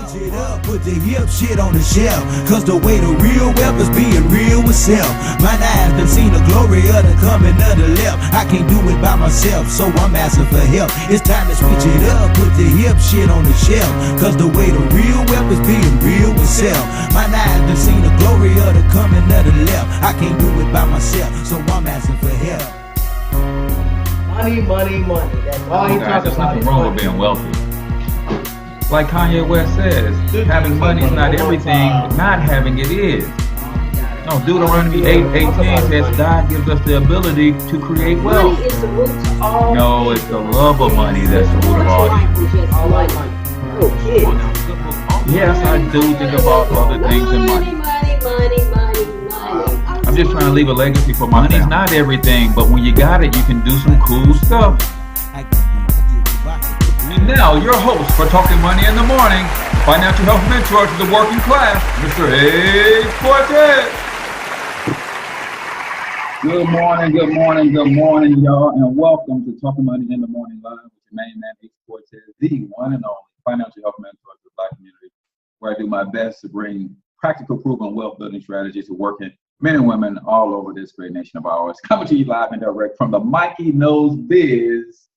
switch it up, put the hip shit on the shelf. Cause the way the real wealth is being real with self. My eyes done seen the glory of the coming of the left. I can't do it by myself, so I'm asking for help. It's time to switch it up, put the hip shit on the shelf. Cause the way the real wealth is being real with self. My eyes done seen the glory of the coming of the left. I can't do it by myself, so I'm asking for help. Money, money, money. That's all he talks There's about. nothing wrong with being wealthy. Like Kanye West says, having money is not everything, but not having it is. No, Deuteronomy 8:18 says God gives us the ability to create wealth. Money is the root to all. No, it's the love of money that's the root of all evil. All like money. Oh, kid. Yes, I do think about other things than money. I'm just trying to leave a legacy for my family. Money's not everything, but when you got it, you can do some cool stuff. And now, your host for Talking Money in the Morning, financial health mentor to the working class, Mr. H Cortez. Good morning, y'all, and welcome to Talking Money in the Morning Live with your main man, H Cortez, the one and only financial health mentor to the Black community, where I do my best to bring practical, proven wealth building strategies to working men and women all over this great nation of ours. Coming to you live and direct from the Mikey Knows Biz,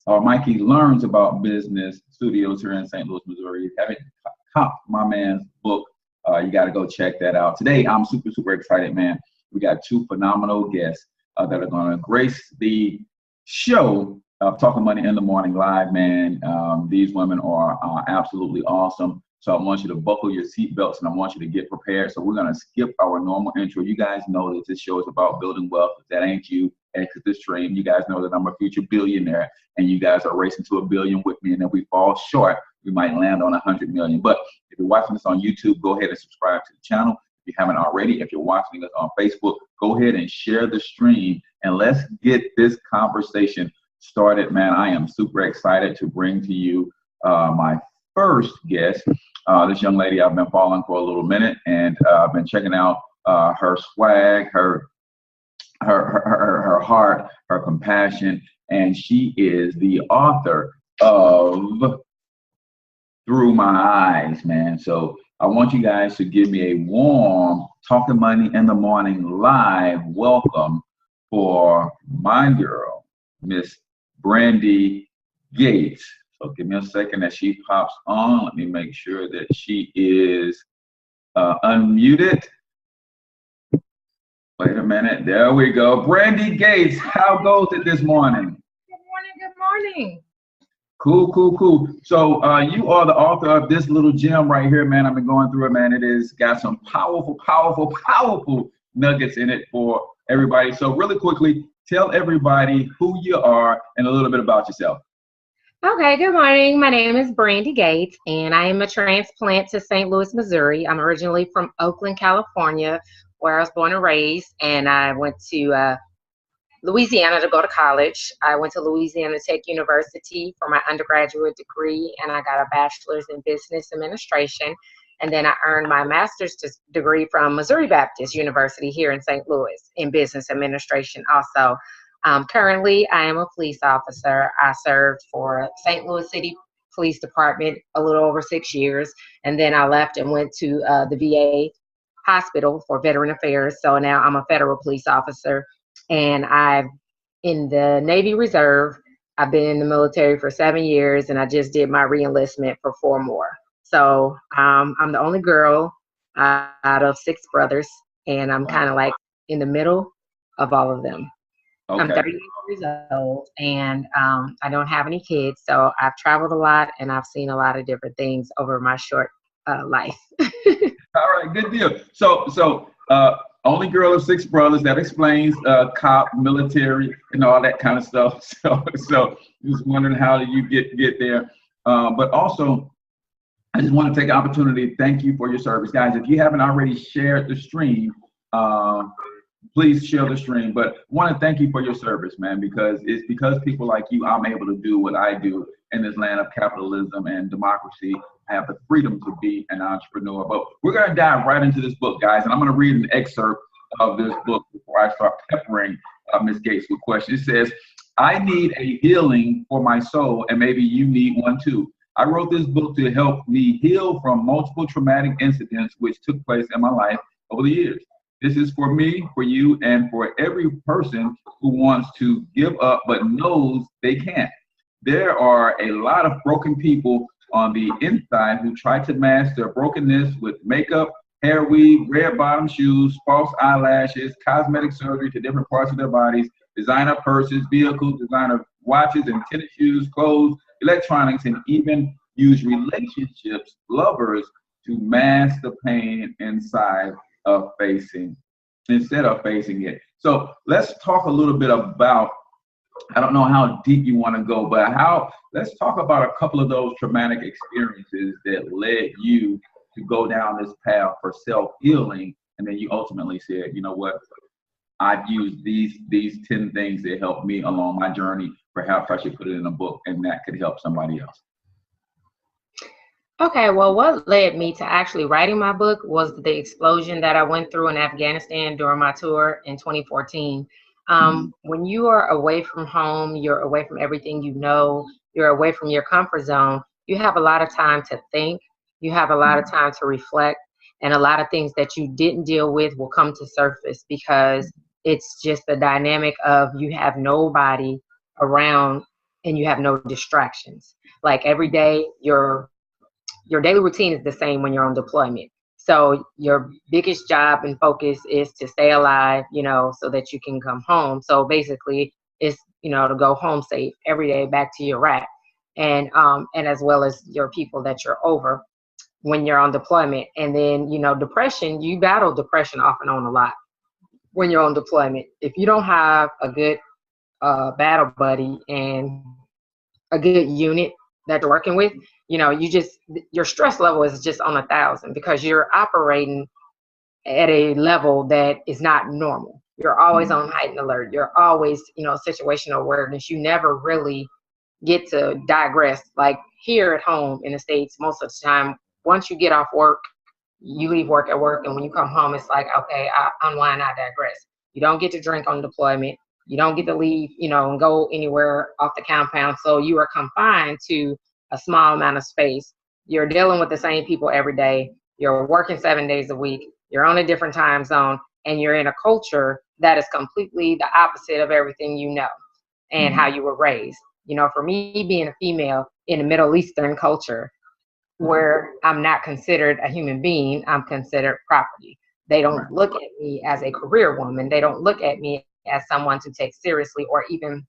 or Mikey Learns About Business studios here in St. Louis, Missouri. If you haven't copped my man's book, you got to go check that out. Today, I'm super excited, man. We got two phenomenal guests that are going to grace the show of Talking Money in the Morning Live, man. These women are absolutely awesome. So I want you to buckle your seatbelts and I want you to get prepared. So we're going to skip our normal intro. You guys know that this show is about building wealth. If that ain't you, exit this stream. You guys know that I'm a future billionaire and you guys are racing to $1 billion with me. And if we fall short, we might land on 100 million. But if you're watching this on YouTube, go ahead and subscribe to the channel. If you haven't already, if you're watching us on Facebook, go ahead and share the stream and let's get this conversation started, man. I am super excited to bring to you my first guest. This young lady I've been following for a little minute, and I've been checking out her swag, her heart, her compassion, and she is the author of Through My Eyes, man. So I want you guys to give me a warm Talking Money in the Morning Live welcome for my girl, Miss Brandy Gates. So give me a second as she pops on. Let me make sure that she is unmuted. Wait a minute. There we go. Brandy Gates, how goes it this morning? Good morning. Cool. So you are the author of this little gem right here, man. I've been going through it, man. It is got some powerful nuggets in it for everybody. So really quickly, tell everybody who you are and a little bit about yourself. Okay, good morning. My name is Brandy Gates, and I am a transplant to St. Louis, Missouri. I'm originally from Oakland, California, where I was born and raised, and I went to Louisiana to go to college. I went to Louisiana Tech University for my undergraduate degree, and I got a bachelor's in business administration. And then I earned my master's degree from Missouri Baptist University here in St. Louis in business administration also. Currently, I am a police officer. I served for St. Louis City Police Department a little over 6 years, and then I left and went to the VA hospital for Veteran Affairs. So now I'm a federal police officer, and I'm in the Navy Reserve. I've been in the military for 7 years, and I just did my re-enlistment for 4 more. So I'm the only girl out of 6 brothers, and I'm kind of like in the middle of all of them. Okay. I'm 38 years old, and I don't have any kids, so I've traveled a lot, and I've seen a lot of different things over my short life. All right, good deal. So only girl of 6 brothers. That explains cop, military, and all that kind of stuff. So just wondering how did you get there? But also, I just want to take the opportunity to thank you for your service, guys. If you haven't already shared the stream, please share the stream. But I want to thank you for your service, man, because it's because people like you, I'm able to do what I do in this land of capitalism and democracy. I have the freedom to be an entrepreneur. But we're going to dive right into this book, guys. And I'm going to read an excerpt of this book before I start peppering Ms. Gates with questions. It says, I need a healing for my soul, and maybe you need one too. I wrote this book to help me heal from multiple traumatic incidents which took place in my life over the years. This is for me, for you, and for every person who wants to give up but knows they can't. There are a lot of broken people on the inside who try to mask their brokenness with makeup, hair weave, red bottom shoes, false eyelashes, cosmetic surgery to different parts of their bodies, designer purses, vehicles, designer watches and tennis shoes, clothes, electronics, and even use relationships, lovers, to mask the pain inside of instead of facing it. So let's talk a little bit about, I don't know how deep you want to go, but let's talk about a couple of those traumatic experiences that led you to go down this path for self-healing. And then you ultimately said, you know what, I've used these 10 things that helped me along my journey. Perhaps I should put it in a book and that could help somebody else. Okay, well, what led me to actually writing my book was the explosion that I went through in Afghanistan during my tour in 2014. When you are away from home, you're away from everything you know, you're away from your comfort zone, you have a lot of time to think, you have a lot of time to reflect, and a lot of things that you didn't deal with will come to surface because it's just the dynamic of you have nobody around and you have no distractions. Like every day, your daily routine is the same when you're on deployment. So your biggest job and focus is to stay alive, so that you can come home. So basically it's, to go home safe every day back to your rack. And as well as your people that you're over when you're on deployment. And then, depression, you battle depression off and on a lot when you're on deployment. If you don't have a good battle buddy and a good unit that you're working with, your stress level is just on 1,000 because you're operating at a level that is not normal. You're always on heightened alert. You're always, situational awareness. You never really get to digress. Like here at home in the States, most of the time, once you get off work, you leave work at work. And when you come home, it's like, okay, I unwind, I digress. You don't get to drink on deployment. You don't get to leave, and go anywhere off the compound. So you are confined to a small amount of space. You're dealing with the same people every day. You're working 7 days a week. You're on a different time zone, and you're in a culture that is completely the opposite of everything you know and how you were raised. For me, being a female in a Middle Eastern culture where I'm not considered a human being, I'm considered property. They don't look at me as a career woman. They don't look at me as someone to take seriously or even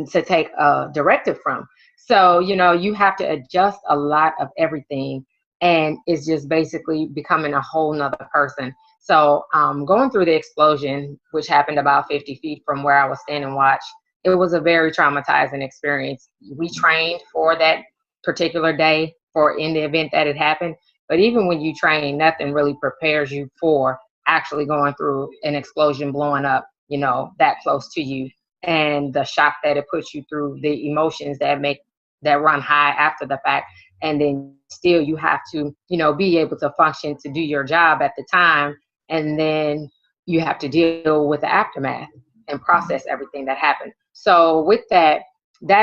to take a directive from. So, you have to adjust a lot of everything, and it's just basically becoming a whole nother person. So going through the explosion, which happened about 50 feet from where I was standing watch, it was a very traumatizing experience. We trained for that particular day in the event that it happened. But even when you train, nothing really prepares you for actually going through an explosion, blowing up, that close to you, and the shock that it puts you through, the emotions that run high after the fact. And then still you have to, be able to function to do your job at the time. And then you have to deal with the aftermath and process everything that happened. So with that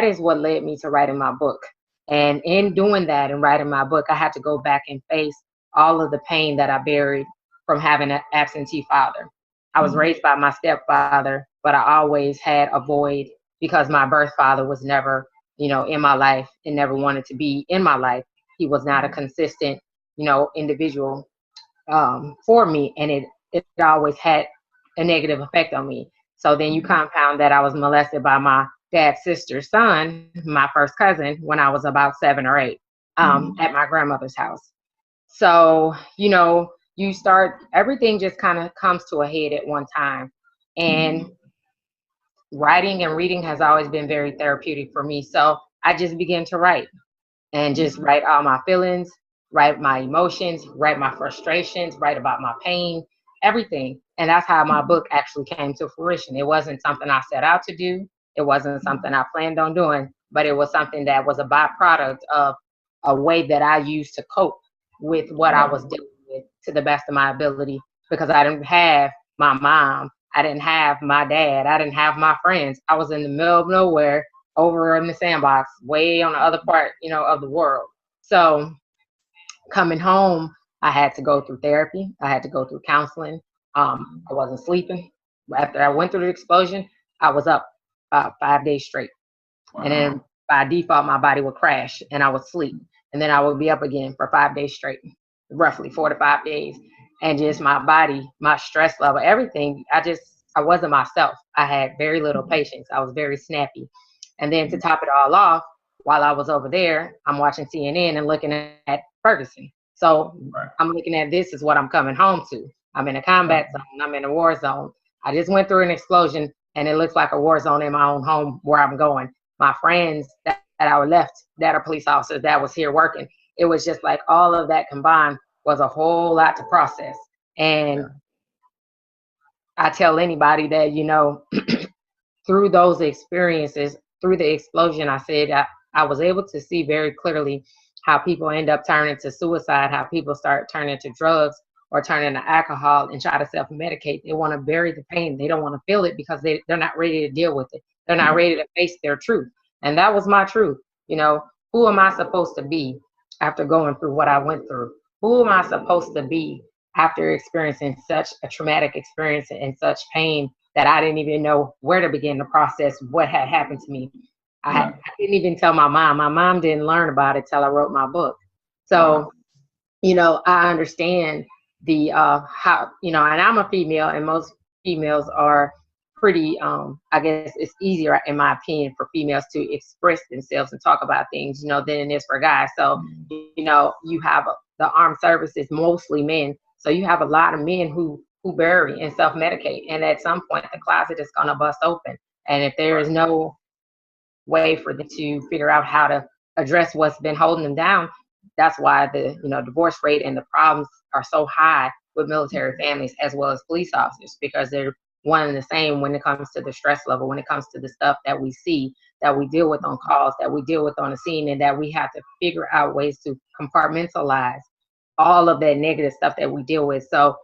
is what led me to writing my book. And in doing that and writing my book, I had to go back and face all of the pain that I buried from having an absentee father. I was raised by my stepfather, but I always had a void because my birth father was never, in my life and never wanted to be in my life. He was not a consistent, individual for me. And it always had a negative effect on me. So then you compound that I was molested by my dad's sister's son, my first cousin, when I was about 7 or 8 at my grandmother's house. So, you start, everything just kind of comes to a head at one time. And writing and reading has always been very therapeutic for me. So I just began to write and just write all my feelings, write my emotions, write my frustrations, write about my pain, everything. And that's how my book actually came to fruition. It wasn't something I set out to do. It wasn't something I planned on doing, but it was something that was a byproduct of a way that I used to cope with what I was dealing with to the best of my ability, because I didn't have my mom. I didn't have my dad. I didn't have my friends. I was in the middle of nowhere over in the sandbox, way on the other part, of the world. So coming home, I had to go through therapy. I had to go through counseling. I wasn't sleeping. After I went through the explosion, I was up 5 days straight. Wow. And then by default, my body would crash and I would sleep. And then I would be up again for 5 days straight, roughly 4 to 5 days. And just my body, my stress level, everything, I wasn't myself. I had very little patience. I was very snappy. And then to top it all off, while I was over there, I'm watching CNN and looking at Ferguson. So I'm looking at this is what I'm coming home to. I'm in a combat zone. I'm in a war zone. I just went through an explosion and it looks like a war zone in my own home where I'm going. My friends that I were left that are police officers that was here working. It was just like all of that combined was a whole lot to process. And I tell anybody that, you know, through those experiences, through the explosion, I said I was able to see very clearly how people end up turning to suicide, how people start turning to drugs or turning to alcohol and try to self-medicate. They want to bury the pain. They don't want to feel it because they're not ready to deal with it. They're not ready to face their truth. And that was my truth. You know, who am I supposed to be after going through what I went through? Who am I supposed to be after experiencing such a traumatic experience and such pain that I didn't even know where to begin to process what had happened to me? I didn't even tell my mom. My mom didn't learn about it till I wrote my book. So, you know, I understand the how, you know, and I'm a female and most females are pretty, I guess it's easier in my opinion for females to express themselves and talk about things, you know, than it is for guys. So, you know, you have the armed services, mostly men. So you have a lot of men who bury and self-medicate. And at some point, the closet is going to bust open. And if there is no way for them to figure out how to address what's been holding them down, that's why the, you know, divorce rate and the problems are so high with military families as well as police officers, because they're one and the same when it comes to the stress level, when it comes to the stuff that we see, that we deal with on calls, that we deal with on the scene, and that we have to figure out ways to compartmentalize all of that negative stuff that we deal with. So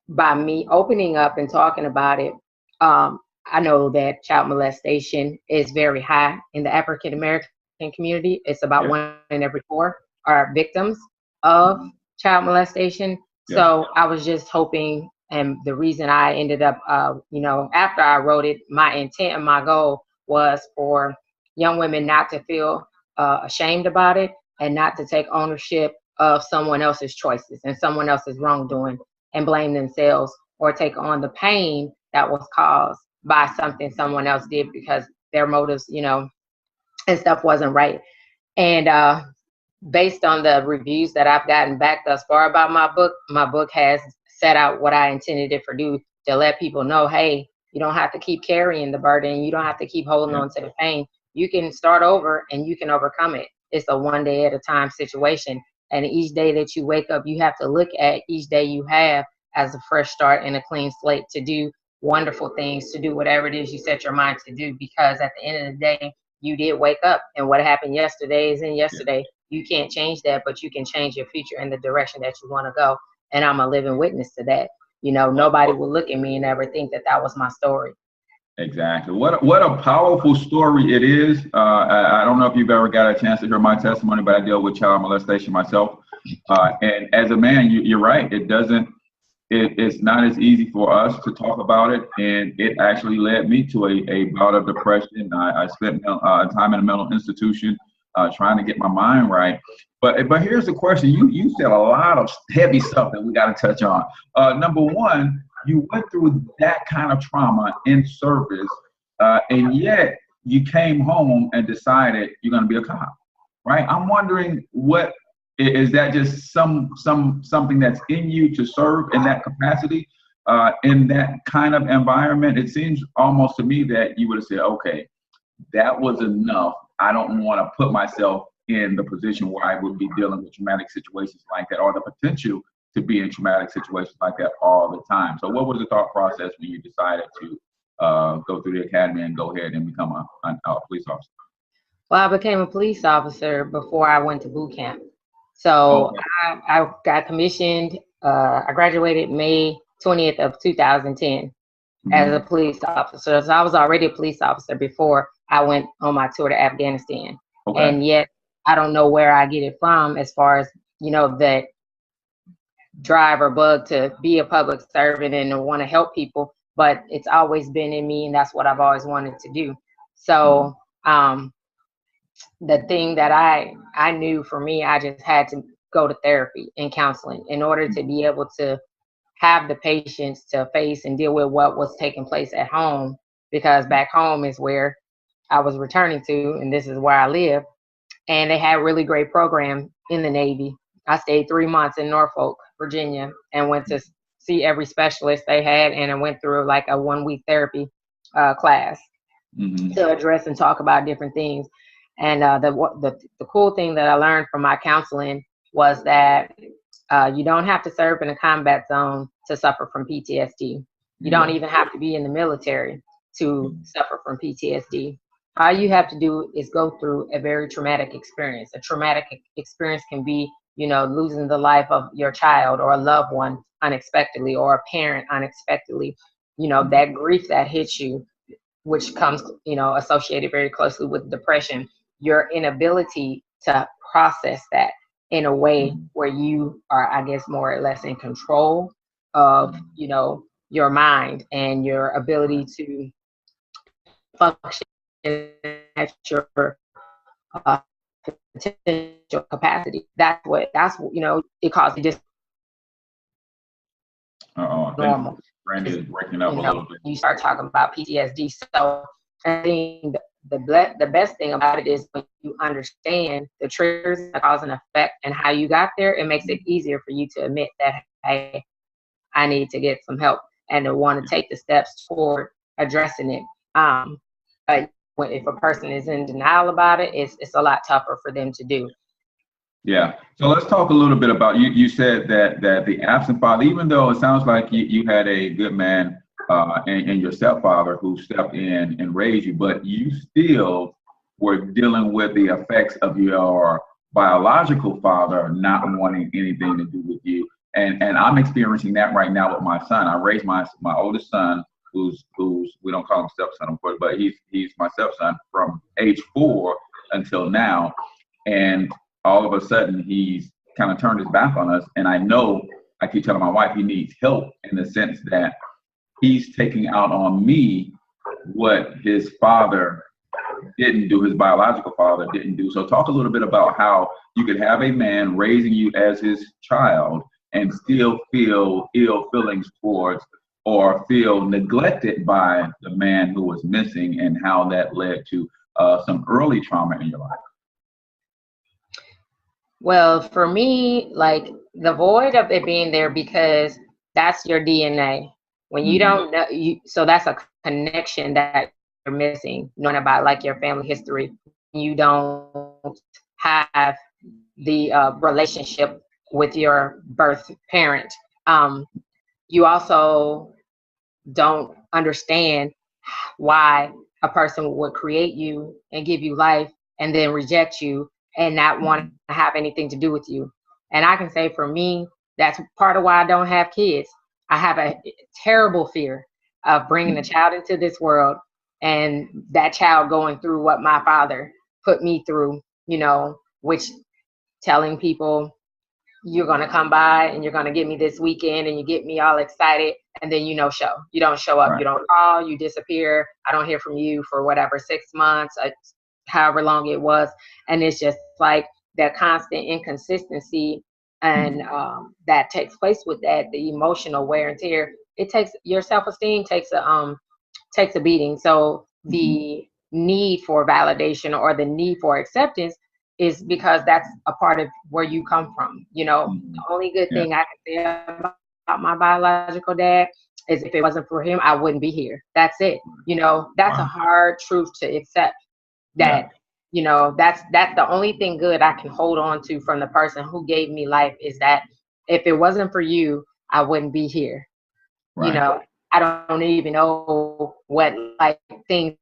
by me opening up and talking about it, I know that child molestation is very high in the African American community. It's about 1 in every 4 are victims of child molestation. So I was just hoping, and the reason I ended up, you know, after I wrote it, my intent and my goal was for young women not to feel ashamed about it and not to take ownership of someone else's choices and someone else's wrongdoing and blame themselves or take on the pain that was caused by something someone else did because their motives, you know, and stuff wasn't right. And based on the reviews that I've gotten back thus far about my book has set out what I intended it for do, to let people know, hey, you don't have to keep carrying the burden. You don't have to keep holding on to the pain. You can start over and you can overcome it. It's a one day at a time situation. And each day that you wake up, you have to look at each day you have as a fresh start and a clean slate to do wonderful things, to do whatever it is you set your mind to do. Because at the end of the day, you did wake up, and what happened yesterday is in yesterday. You can't change that, but you can change your future in the direction that you want to go. And I'm a living witness to that. You know, nobody will look at me and ever think that that was my story. Exactly. What a powerful story it is. I don't know if you've ever got a chance to hear my testimony, but I deal with child molestation myself. And as a man, you're right. It's not as easy for us to talk about it. And it actually led me to a bout of depression. I spent time in a mental institution trying to get my mind right. But here's the question. You said a lot of heavy stuff that we got to touch on. Number one, you went through that kind of trauma in service, and yet you came home and decided you're going to be a cop, right? I'm wondering, what is that? Just something that's in you to serve in that capacity, in that kind of environment? It seems almost to me that you would have said, okay, that was enough. I don't want to put myself in the position where I would be dealing with traumatic situations like that, or the potential to be in traumatic situations like that all the time. So what was the thought process when you decided to go through the academy and go ahead and become a police officer? Well, I became a police officer before I went to boot camp. So I got commissioned. I graduated May 20th of 2010 as a police officer. So I was already a police officer before I went on my tour to Afghanistan. And yet I don't know where I get it from as far as, that drive or bug to be a public servant and to want to help people, but it's always been in me, and that's what I've always wanted to do. So the thing that I knew for me, I just had to go to therapy and counseling in order to be able to have the patience to face and deal with what was taking place at home, because back home is where I was returning to, and this is where I live. And they had a really great program in the Navy. I stayed 3 months in Norfolk, Virginia, and went to see every specialist they had, and I went through like a 1-week therapy class to address and talk about different things. And the cool thing that I learned from my counseling was that you don't have to serve in a combat zone to suffer from PTSD. You don't even have to be in the military to suffer from PTSD. All you have to do is go through a very traumatic experience. A traumatic experience can be, losing the life of your child or a loved one unexpectedly, or a parent unexpectedly. That grief that hits you, which comes, associated very closely with depression. Your inability to process that in a way where you are, I guess, more or less in control of, your mind and your ability to function at your potential capacity. That's it causes this normal. Brandy is breaking up a little bit. You start talking about PTSD. So I think the best thing about it is when you understand the triggers, the cause and effect, and how you got there, it makes it easier for you to admit that, hey, I need to get some help, and to want to take the steps toward addressing it. But if a person is in denial about it, it's a lot tougher for them to do. Yeah. So let's talk a little bit about, you said that the absent father, even though it sounds like you had a good man and your stepfather who stepped in and raised you, but you still were dealing with the effects of your biological father not wanting anything to do with you. And I'm experiencing that right now with my son. I raised my oldest son, who's we don't call him stepson, of course, but he's my stepson from age 4 until now. And all of a sudden he's kind of turned his back on us. And I keep telling my wife he needs help, in the sense that he's taking out on me what his father didn't do, his biological father didn't do. So talk a little bit about how you could have a man raising you as his child and still feel ill feelings towards or feel neglected by the man who was missing, and how that led to some early trauma in your life. Well, for me, like the void of it being there, because that's your DNA. When you don't know, so that's a connection that you're missing, knowing about like your family history. You don't have the relationship with your birth parent. You also don't understand why a person would create you and give you life and then reject you and not want to have anything to do with you. And I can say for me, that's part of why I don't have kids. I have a terrible fear of bringing a child into this world and that child going through what my father put me through, which telling people, you're going to come by and you're going to get me this weekend, and you get me all excited, and then you don't show up. Right. You don't call, you disappear. I don't hear from you for whatever, 6 months, however long it was. And it's just like that constant inconsistency, and that takes place with that, the emotional wear and tear. It takes your self-esteem takes a beating. So the need for validation or the need for acceptance is because that's a part of where you come from. The only good thing I can say about my biological dad is if it wasn't for him, I wouldn't be here. That's it. That's a hard truth to accept. That that's the only thing good I can hold on to from the person who gave me life, is that if it wasn't for you, I wouldn't be here. Right. I don't even know what like things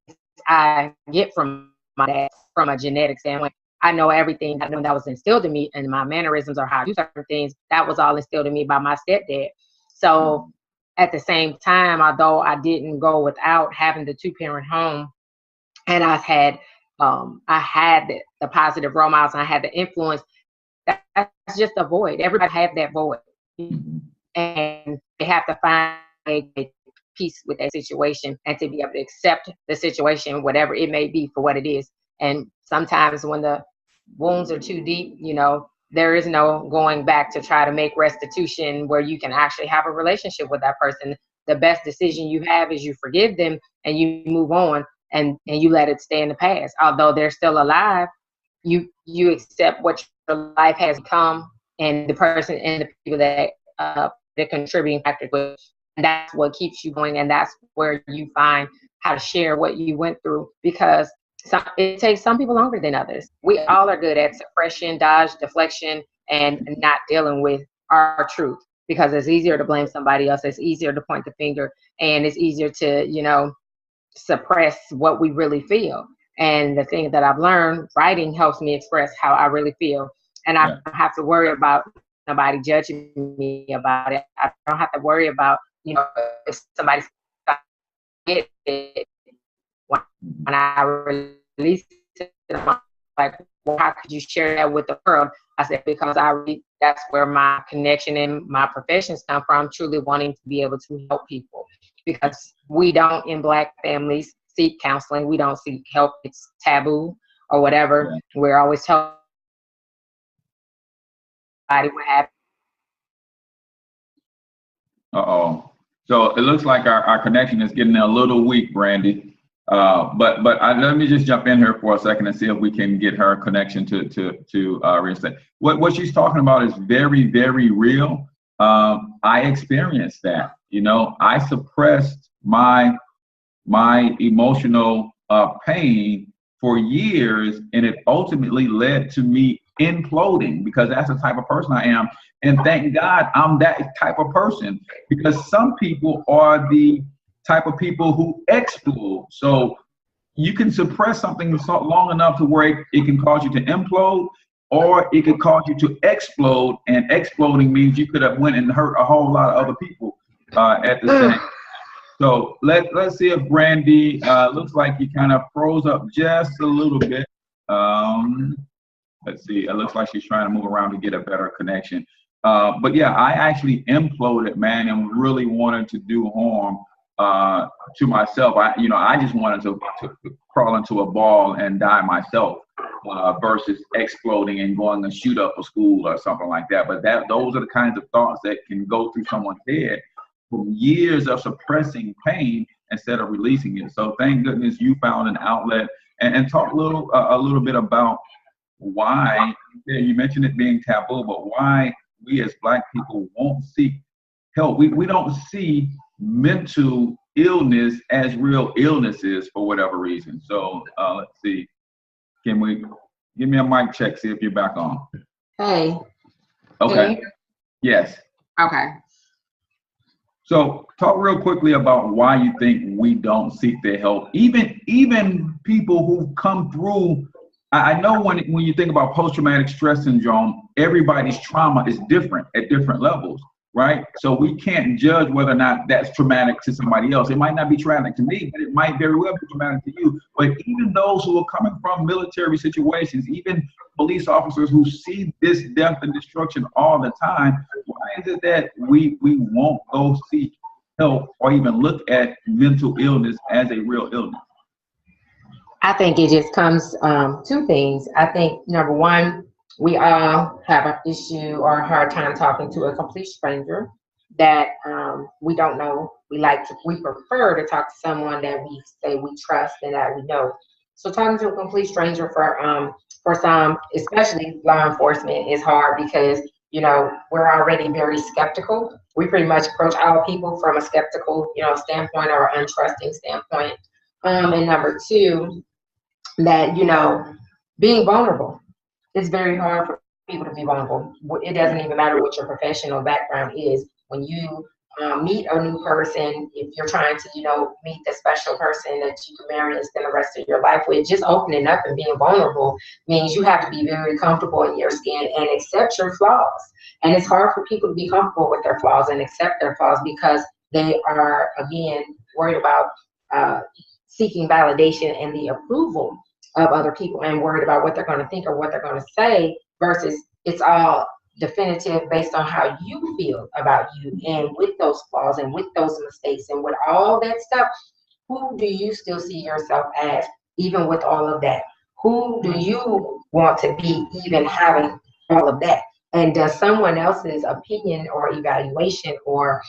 I get from my dad from a genetic standpoint. I know everything that was instilled in me, and my mannerisms or how I do certain things, that was all instilled in me by my stepdad. So at the same time, although I didn't go without having the 2-parent home, and I've had I had the positive role models and I had the influence. That's just a void. Everybody have that void, and they have to find a peace with that situation and to be able to accept the situation, whatever it may be, for what it is. And sometimes when the wounds are too deep, there is no going back to try to make restitution where you can actually have a relationship with that person. The best decision you have is you forgive them and you move on, and you let it stay in the past. Although they're still alive, you accept what your life has become and the person and the people that the contributing factors with. And that's what keeps you going, and that's where you find how to share what you went through, because it takes some people longer than others. We all are good at suppression, dodge, deflection, and not dealing with our truth, because it's easier to blame somebody else. It's easier to point the finger, and it's easier to, suppress what we really feel. And the thing that I've learned, writing helps me express how I really feel. And I don't have to worry about nobody judging me about it. I don't have to worry about, if somebody's get it when I release it. I'm like, well, how could you share that with the world? I said, because that's where my connection and my professions come from, truly wanting to be able to help people. Because we don't, in Black families, seek counseling. We don't seek help. It's taboo or whatever. Yeah. We're always telling somebody what happened. Uh-oh. So it looks like our connection is getting a little weak, Brandy. But let me just jump in here for a second and see if we can get her connection to reinstate. What she's talking about is very, very real. I experienced that. I suppressed my emotional pain for years, and it ultimately led to me imploding, because that's the type of person I am. And thank God I'm that type of person, because some people are the type of people who explode. So you can suppress something long enough to where it can cause you to implode, or it could cause you to explode. And exploding means you could have went and hurt a whole lot of other people at the same time. So let's see if Brandy, looks like you kind of froze up just a little bit. Let's see, it looks like she's trying to move around to get a better connection. But yeah, I actually imploded, man, and really wanted to do harm to myself. I just wanted to crawl into a ball and die myself, versus exploding and going to shoot up a school or something like that. But those are the kinds of thoughts that can go through someone's head from years of suppressing pain instead of releasing it. So thank goodness you found an outlet, and talk a little bit about why. You mentioned it being taboo, but why we as Black people won't seek help. We don't see mental illness as real illnesses for whatever reason. So let's see. Can we give me a mic check? See if you're back on. Hey. Okay. Yes. Okay. So talk real quickly about why you think we don't seek their help. Even people who've come through. I know when you think about post-traumatic stress syndrome, everybody's trauma is different at different levels, right? So we can't judge whether or not that's traumatic to somebody else. It might not be traumatic to me, but it might very well be traumatic to you. But even those who are coming from military situations, even police officers who see this death and destruction all the time, why is it that we won't go seek help or even look at mental illness as a real illness? I think it just comes two things. I think number one, we all have an issue or a hard time talking to a complete stranger that we don't know. We prefer to talk to someone that we say we trust and that we know. So talking to a complete stranger for some, especially law enforcement, is hard because we're already very skeptical. We pretty much approach all people from a skeptical standpoint or untrusting standpoint. And number two, that being vulnerable. It's very hard for people to be vulnerable. It doesn't even matter what your professional background is. When you meet a new person, if you're trying to, meet the special person that you can marry and spend the rest of your life with, just opening up and being vulnerable means you have to be very comfortable in your skin and accept your flaws. And it's hard for people to be comfortable with their flaws and accept their flaws because they are, again, worried about seeking validation and the approval of other people and worried about what they're going to think or what they're going to say, versus it's all definitive based on how you feel about you, and with those flaws and with those mistakes and with all that stuff, who do you still see yourself as, even with all of that? Who do you want to be, even having all of that? And does someone else's opinion or evaluation or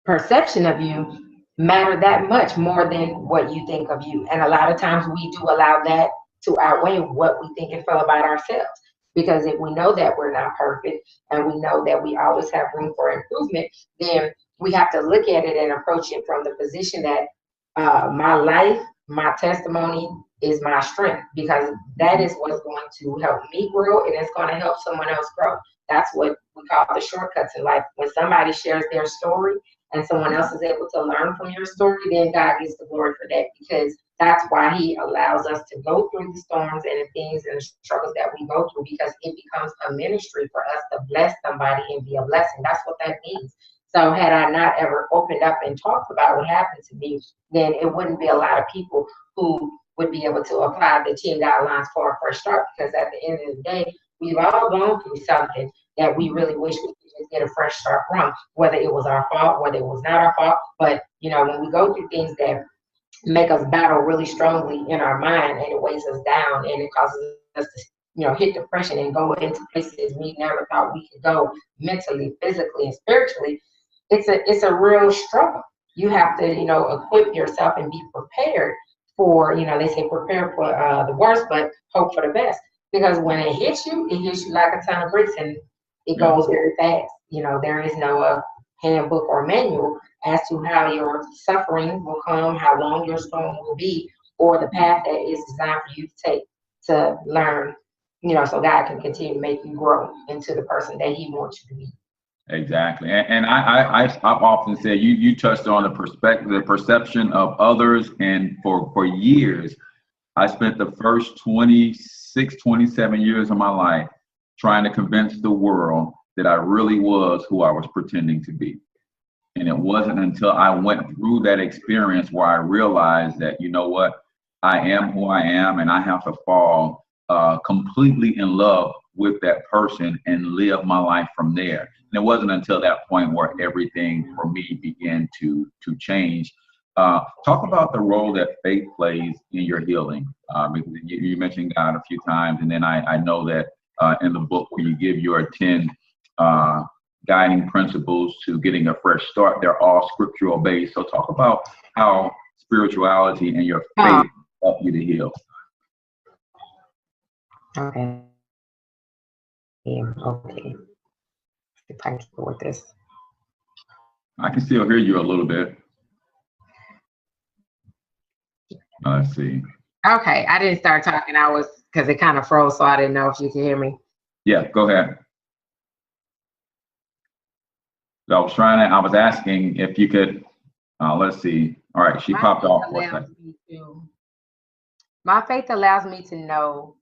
perception of you matter that much more than what you think of you? And a lot of times we do allow that to outweigh what we think and feel about ourselves. Because if we know that we're not perfect and we know that we always have room for improvement, then we have to look at it and approach it from the position that my life, my testimony is my strength, because that is what's going to help me grow, and it's going to help someone else grow. That's what we call the shortcuts in life. When somebody shares their story and someone else is able to learn from your story, then God gets the glory for that, because that's why he allows us to go through the storms and the things and the struggles that we go through, because it becomes a ministry for us to bless somebody and be a blessing. That's what that means. So had I not ever opened up and talked about what happened to me, then it wouldn't be a lot of people who would be able to apply the 10 guidelines for a fresh start, because at the end of the day, we've all gone through something that we really wish we could just get a fresh start from, whether it was our fault, whether it was not our fault. But, you know, when we go through things that make us battle really strongly in our mind, and it weighs us down, and it causes us to, you know, hit depression and go into places we never thought we could go mentally, physically, and spiritually, it's a real struggle. You have to, you know, equip yourself and be prepared for, you know, they say prepare for the worst, but hope for the best. Because when it hits you like a ton of bricks, and it goes very fast. You know, there is no handbook or manual as to how your suffering will come, how long your storm will be, or the path that is designed for you to take to learn, you know, so God can continue to make you grow into the person that he wants you to be. Exactly. And I've often said, you touched on the perception of others. And for years, I spent the first 26, 27 years of my life trying to convince the world that I really was who I was pretending to be. And it wasn't until I went through that experience where I realized that, you know what, I am who I am, and I have to fall completely in love with that person and live my life from there. And it wasn't until that point where everything for me began to change. Talk about the role that faith plays in your healing. You mentioned God a few times, and then I know that in the book where you give your 10 guiding principles to getting a fresh start, they're all scriptural based. So talk about how spirituality and your faith help you to heal. Okay. Okay. Thank you with this. I can still hear you a little bit. Let's see. Okay, I didn't start talking. Because it kind of froze, so I didn't know if you could hear me. Yeah, go ahead. So I was asking if you could, let's see. All right, she popped off for a second. My faith allows me to know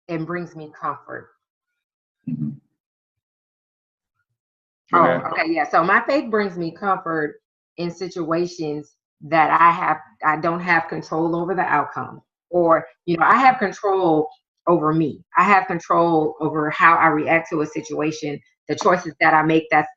and brings me comfort. Mm-hmm. Okay, yeah. So my faith brings me comfort in situations that I don't have control over the outcome, or, you know, I have control over me. I have control over how I react to a situation, the choices that I make that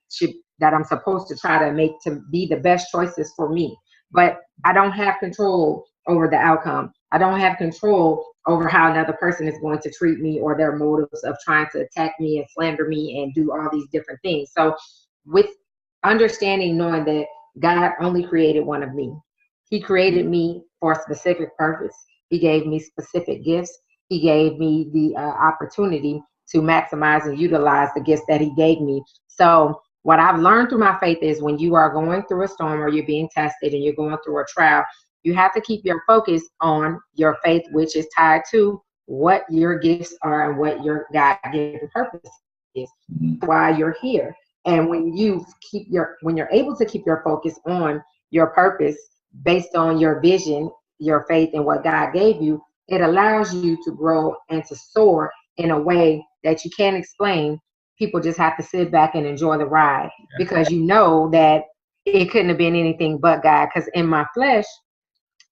I'm supposed to try to make to be the best choices for me. But I don't have control over the outcome. I don't have control over how another person is going to treat me, or their motives of trying to attack me and slander me and do all these different things. So with understanding, knowing that God only created one of me. He created me for a specific purpose. He gave me specific gifts. He gave me the opportunity to maximize and utilize the gifts that he gave me. So what I've learned through my faith is, when you are going through a storm or you're being tested and you're going through a trial, you have to keep your focus on your faith, which is tied to what your gifts are and what your God-given purpose is, why you're here. And when you're able to keep your focus on your purpose based on your vision, your faith, and what God gave you, it allows you to grow and to soar in a way that you can't explain. People just have to sit back and enjoy the ride, because you know that it couldn't have been anything but God. Because in my flesh,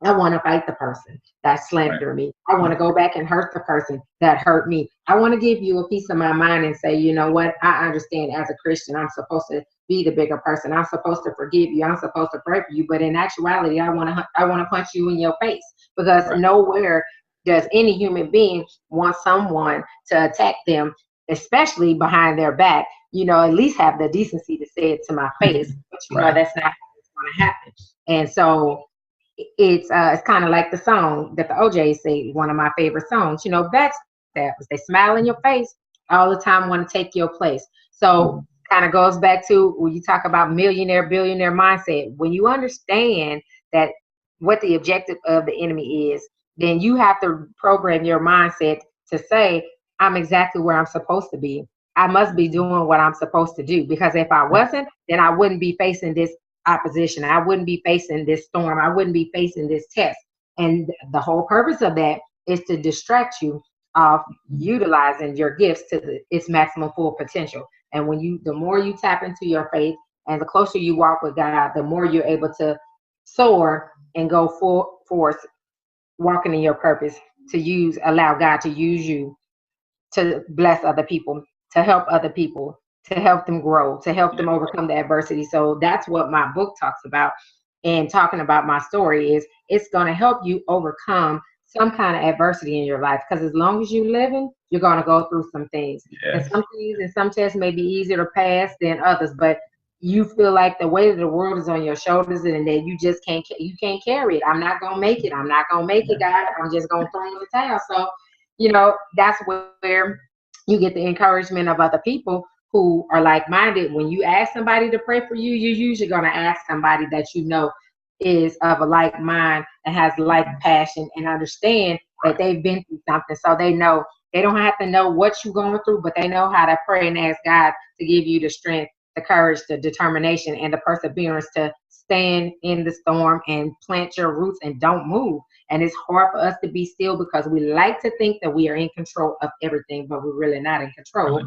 I want to fight the person that slandered me. I want to go back and hurt the person that hurt me. I want to give you a piece of my mind and say, you know what? I understand as a Christian, I'm supposed to be the bigger person. I'm supposed to forgive you. I'm supposed to pray for you. But in actuality, I want to punch you in your face, because nowhere does any human being want someone to attack them, especially behind their back. You know, at least have the decency to say it to my face. But you know, that's not going to happen. And so it's kind of like the song that the OJ say, one of my favorite songs, you know, backstabbers, they smile in your face all the time, want to take your place. So kind of goes back to when you talk about millionaire, billionaire mindset. When you understand that what the objective of the enemy is, then you have to program your mindset to say, I'm exactly where I'm supposed to be. I must be doing what I'm supposed to do, because if I wasn't, then I wouldn't be facing this opposition. I wouldn't be facing this storm. I wouldn't be facing this test. And the whole purpose of that is to distract you of utilizing your gifts to its maximum full potential. And the more you tap into your faith and the closer you walk with God, the more you're able to soar and go full force, walking in your purpose, to allow God to use you to bless other people, to help other people, to help them grow, to help them overcome the adversity. So that's what my book talks about. And talking about my story is, it's going to help you overcome some kind of adversity in your life. Because as long as you're living, you're going to go through some things. And some things and some tests may be easier to pass than others, but you feel like the weight of the world is on your shoulders and that you just can't carry it. I'm not going to make it. I'm not going to make it, God. I'm just going to throw in the towel. So, you know, that's where you get the encouragement of other people who are like-minded. When you ask somebody to pray for you, you're usually going to ask somebody that you know is of a like mind and has like passion and understand that they've been through something. So they know, they don't have to know what you're going through, but they know how to pray and ask God to give you the strength, the courage, the determination, and the perseverance to stand in the storm and plant your roots and don't move. And it's hard for us to be still because we like to think that we are in control of everything, but we're really not in control.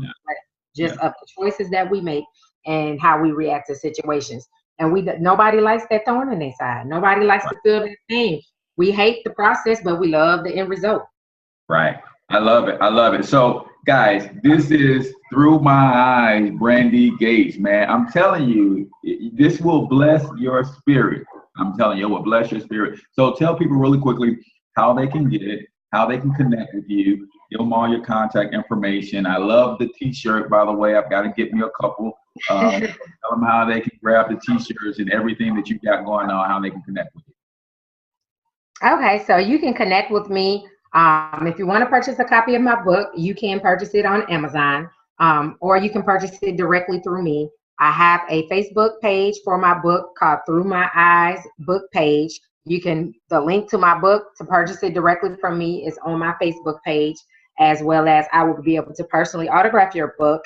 Just of the choices that we make and how we react to situations. And nobody likes that thorn in their side. Nobody likes to feel that pain. We hate the process, but we love the end result. Right. I love it. I love it. So, guys, this is Through My Eyes, Brandy Gates, man. I'm telling you, this will bless your spirit. I'm telling you, it will bless your spirit. So tell people really quickly how they can get it, how they can connect with you. Give them all your contact information. I love the t-shirt, by the way. I've got to get me a couple. Tell them how they can grab the t-shirts and everything that you got going on, how they can connect with you. Okay, so you can connect with me. If you want to purchase a copy of my book, you can purchase it on Amazon, or you can purchase it directly through me. I have a Facebook page for my book called Through My Eyes book page. The link to my book to purchase it directly from me is on my Facebook page, as well as I will be able to personally autograph your book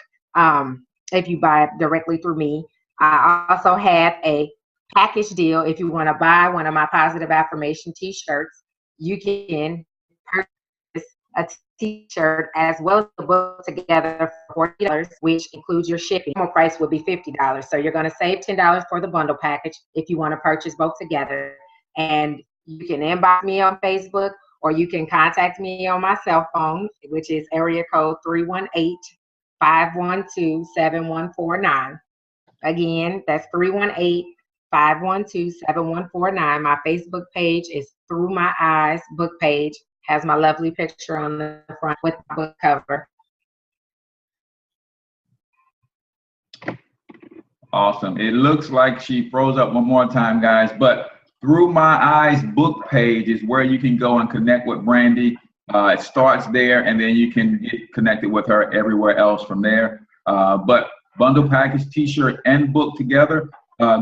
if you buy it directly through me. I also have a package deal. If you want to buy one of my positive affirmation t-shirts, you can purchase a t-shirt as well as the book together for $40, which includes your shipping. The price would be $50. So you're going to save $10 for the bundle package if you want to purchase both together. And you can inbox me on Facebook, or you can contact me on my cell phone, which is area code 318-512-7149. Again, that's 318-512-7149. My Facebook page is Through My Eyes book page. Has my lovely picture on the front with the book cover. Awesome. It looks like she froze up one more time, guys, but Through My Eyes book page is where you can go and connect with Brandy. It starts there, and then you can get connected with her everywhere else from there. But bundle package, t-shirt, and book together,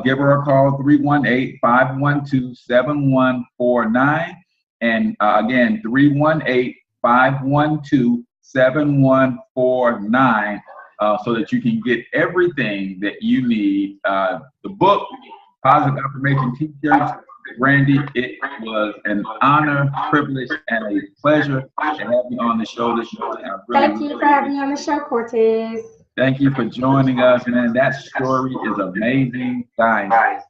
give her a call, 318-512-7149. And again, 318-512-7149, so that you can get everything that you need. The book, Positive Affirmation t-shirts. Brandy, it was an honor, privilege, and a pleasure to have you on the show this morning. Thank you for having me on the show, Cortez. Thank you for joining us, man. That story is amazing. Guys,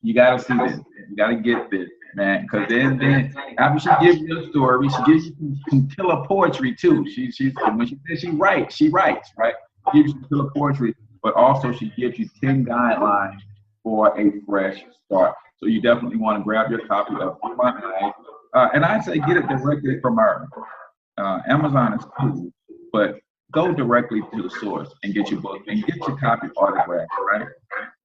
you got to see this. You got to get this. man. Because then after she gives you a story, she gives you some killer poetry too. When she says she writes, right? She gives you killer poetry, but also she gives you 10 guidelines for a fresh start. So you definitely want to grab your copy of My Eyes. And I say get it directly from her. Amazon is cool, but go directly to the source and get your book and get your copy autographed, right?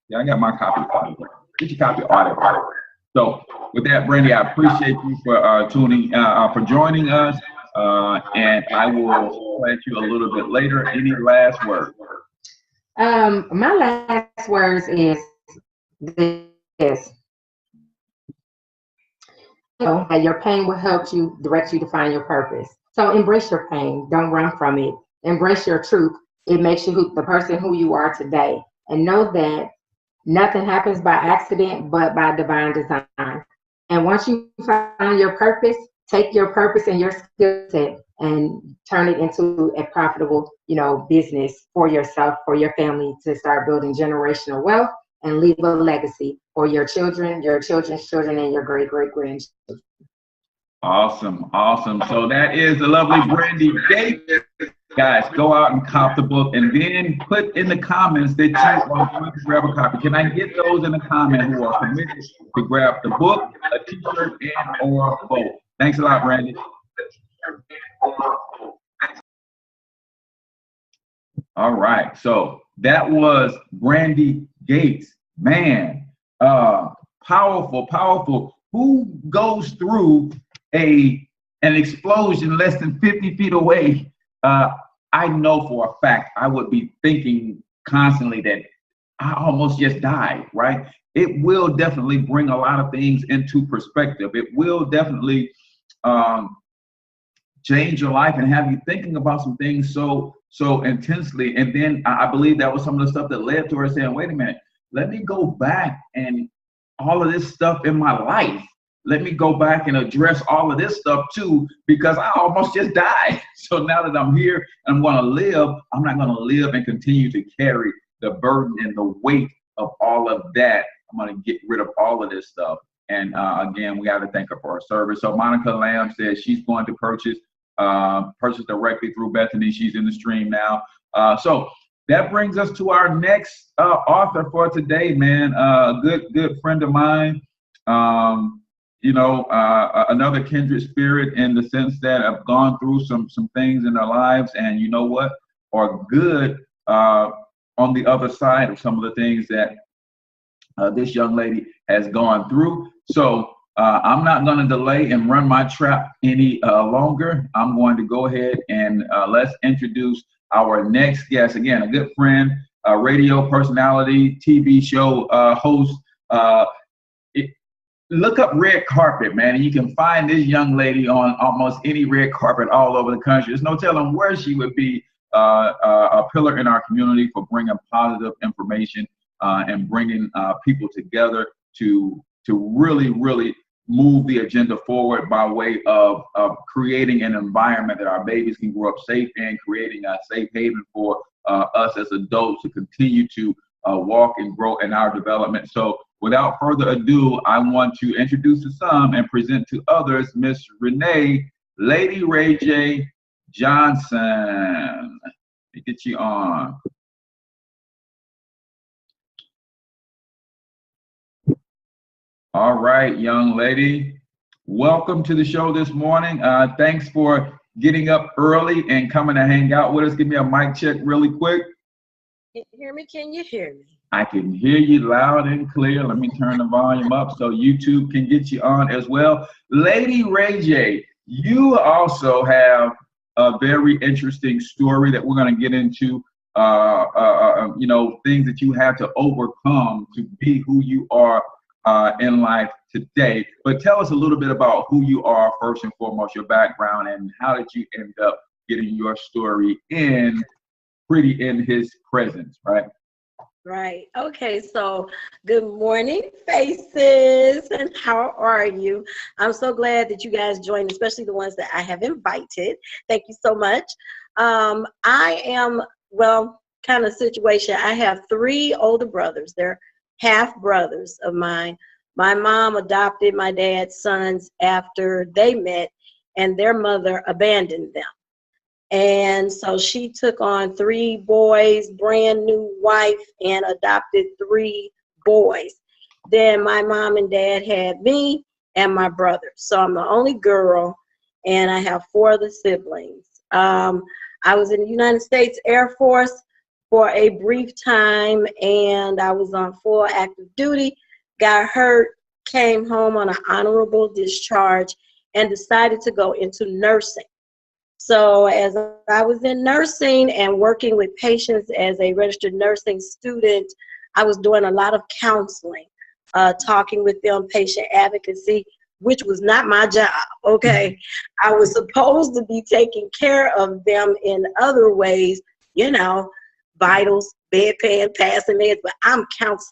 Yeah, I got my copy autographed. Get your copy autographed. So with that, Brandy, I appreciate you for for joining us, and I will plant you a little bit later. Any last word? My last words is this. That your pain will help you, direct you to find your purpose. So embrace your pain. Don't run from it. Embrace your truth. It makes you the person who you are today. And know that nothing happens by accident, but by divine design. And once you find your purpose, take your purpose and your skill set and turn it into a profitable, business for yourself, for your family, to start building generational wealth and leave a legacy for your children, your children's children, and your great-great-grandchildren. Awesome. So that is the lovely Brandy Gates. Guys, go out and cop the book, and then put in the comments that you are going to grab a copy. Can I get those in the comments who are committed to grab the book, a t-shirt, and or both? Thanks a lot, Brandy. All right, so that was Brandy Gates. Man, powerful. Who goes through an explosion less than 50 feet away? I know for a fact I would be thinking constantly that I almost just died, right? It will definitely bring a lot of things into perspective. It will definitely change your life and have you thinking about some things so intensely. And then I believe that was some of the stuff that led to her saying, wait a minute, let me go back and all of this stuff in my life. Let me go back and address all of this stuff too, because I almost just died. So now that I'm here and I'm going to live, I'm not going to live and continue to carry the burden and the weight of all of that. I'm going to get rid of all of this stuff. And again, we got to thank her for her service. So Monica Lamb says she's going to purchase directly through Bethany. She's in the stream now. So that brings us to our next author for today, man. Good friend of mine. Another kindred spirit in the sense that have gone through some things in their lives, and you know what, are good on the other side of some of the things that this young lady has gone through. So I'm not going to delay and run my trap any longer. I'm going to go ahead and let's introduce our next guest. Again, a good friend, a radio personality, TV show host. Look up Red Carpet, man, and you can find this young lady on almost any red carpet all over the country. There's no telling where she would be a pillar in our community for bringing positive information and bringing people together to really move the agenda forward by way of creating an environment that our babies can grow up safe in, creating a safe haven for us as adults to continue to walk and grow in our development. So without further ado, I want to introduce to some and present to others Miss Renee, Lady Ray J. Johnson. Let me get you on. All right, young lady. Welcome to the show this morning. Thanks for getting up early and coming to hang out with us. Give me a mic check really quick. Can you hear me? Can you hear me? I can hear you loud and clear. Let me turn the volume up so YouTube can get you on as well. Lady Ray J, you also have a very interesting story that we're going to get into, things that you had to overcome to be who you are in life today. But tell us a little bit about who you are first and foremost, your background, and how did you end up getting your story in his presence, right? Right. Okay. So good morning, faces, and how are you? I'm so glad that you guys joined, especially the ones that I have invited. Thank you so much. I am, kind of situation. I have 3 older brothers. They're half brothers of mine. My mom adopted my dad's sons after they met, and their mother abandoned them. And so she took on 3 boys, brand new wife, and adopted 3 boys. Then my mom and dad had me and my brother. So I'm the only girl, and I have 4 other siblings. I was in the United States Air Force for a brief time, and I was on full active duty, got hurt, came home on an honorable discharge, and decided to go into nursing. So as I was in nursing and working with patients as a registered nursing student, I was doing a lot of counseling, talking with them, patient advocacy, which was not my job, okay? I was supposed to be taking care of them in other ways, you know, vitals, bedpan, passing meds, but I'm counseling.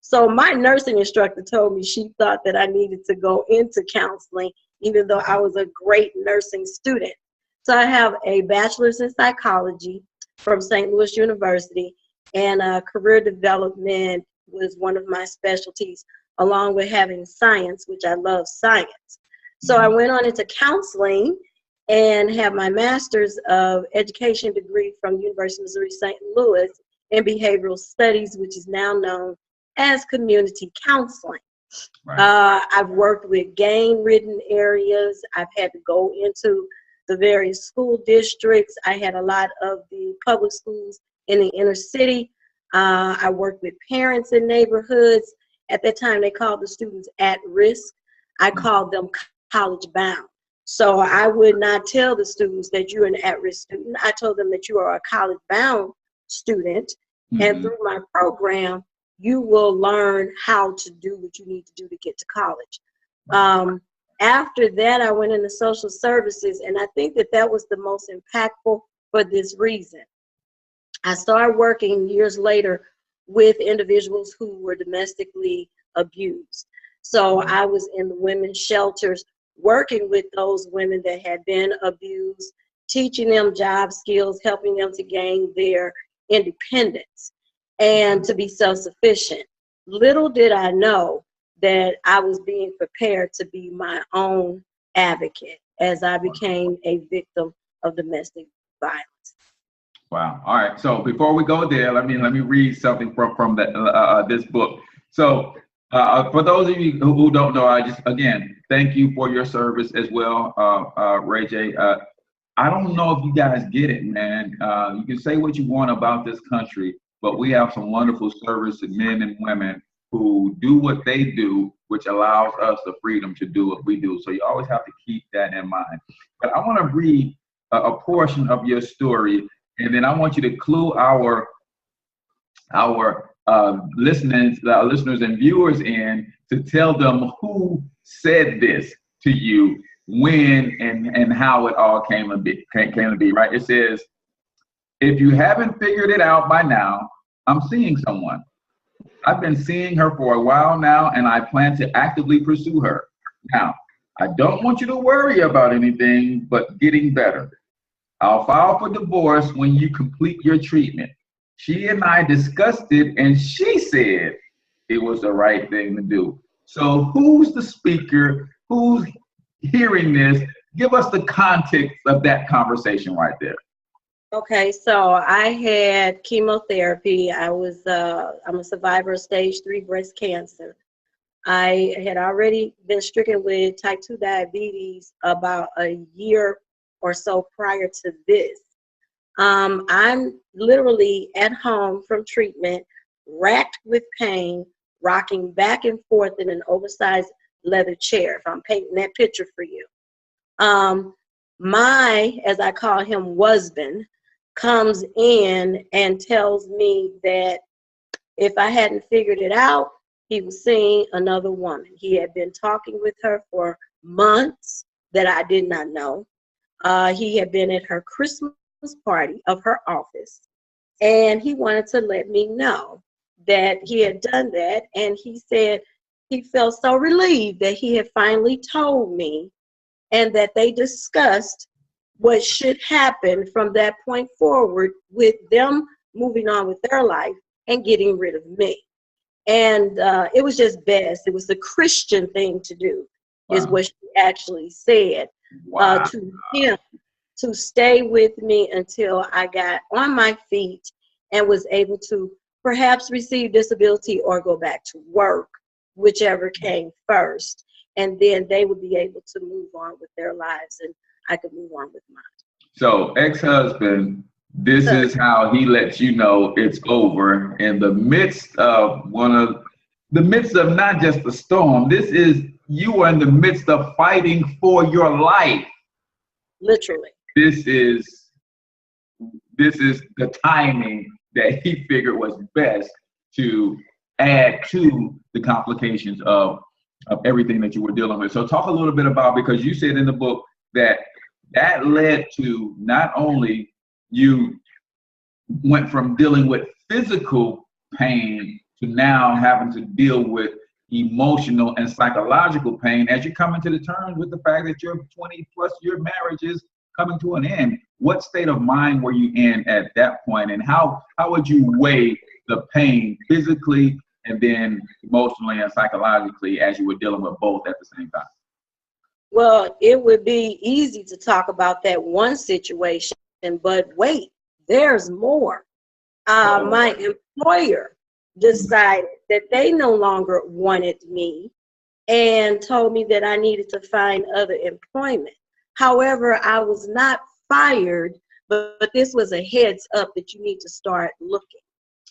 So my nursing instructor told me she thought that I needed to go into counseling, even though I was a great nursing student. So I have a bachelor's in psychology from St. Louis University, and career development was one of my specialties, along with having science, which I love science. So I went on into counseling and have my master's of education degree from University of Missouri St. Louis in behavioral studies, which is now known as community counseling. Right. I've worked with gang-ridden areas. I've had to go into the various school districts. I had a lot of the public schools in the inner city. I worked with parents in neighborhoods. At that time, they called the students at risk. I called them college bound. So I would not tell the students that you're an at-risk student. I told them that you are a college bound student. And through my program, you will learn how to do what you need to do to get to college. After that, I went into social services, and I think that that was the most impactful for this reason. I started working years later with individuals who were domestically abused. So I was in the women's shelters working with those women that had been abused, teaching them job skills, helping them to gain their independence and to be self-sufficient. Little did I know that I was being prepared to be my own advocate as I became a victim of domestic violence. Wow. All right. So before we go there, let me read something from that this book. So for those of you who don't know, I just again thank you for your service as well, Ray J. I don't know if you guys get it, man. You can say what you want about this country, but we have some wonderful service men and women who do what they do, which allows us the freedom to do what we do. So you always have to keep that in mind. But I want to read a portion of your story, and then I want you to clue our listeners and viewers in to tell them who said this to you, when and how it all came to be. Right? It says, if you haven't figured it out by now, I'm seeing someone. I've been seeing her for a while now, and I plan to actively pursue her. Now, I don't want you to worry about anything but getting better. I'll file for divorce when you complete your treatment. She and I discussed it, and she said it was the right thing to do. So who's the speaker? Who's hearing this? Give us the context of that conversation right there. Okay, so I had chemotherapy. I'm a survivor of stage 3 breast cancer. I had already been stricken with type 2 diabetes about a year or so prior to this. I'm literally at home from treatment, racked with pain, rocking back and forth in an oversized leather chair, if I'm painting that picture for you. My, as I call him, husband, comes in and tells me that if I hadn't figured it out, he was seeing another woman. He had been talking with her for months that I did not know. He had been at her Christmas party of her office, and he wanted to let me know that he had done that, and he said he felt so relieved that he had finally told me, and that they discussed what should happen from that point forward with them moving on with their life and getting rid of me. And it was just best. It was the Christian thing to do, is what she actually said to him, to stay with me until I got on my feet and was able to perhaps receive disability or go back to work, whichever came first. And then they would be able to move on with their lives and I could move on with mine. So ex-husband, this is how he lets you know it's over in the midst of not just the storm. This is, you are in the midst of fighting for your life. Literally. This is the timing that he figured was best to add to the complications of everything that you were dealing with. So talk a little bit about, because you said in the book that led to not only you went from dealing with physical pain to now having to deal with emotional and psychological pain as you're coming to the terms with the fact that your 20+ year marriage is coming to an end. What state of mind were you in at that point, and how would you weigh the pain physically and then emotionally and psychologically as you were dealing with both at the same time? Well, it would be easy to talk about that one situation, but wait, there's more. My employer decided that they no longer wanted me and told me that I needed to find other employment. However, I was not fired, but this was a heads up that you need to start looking.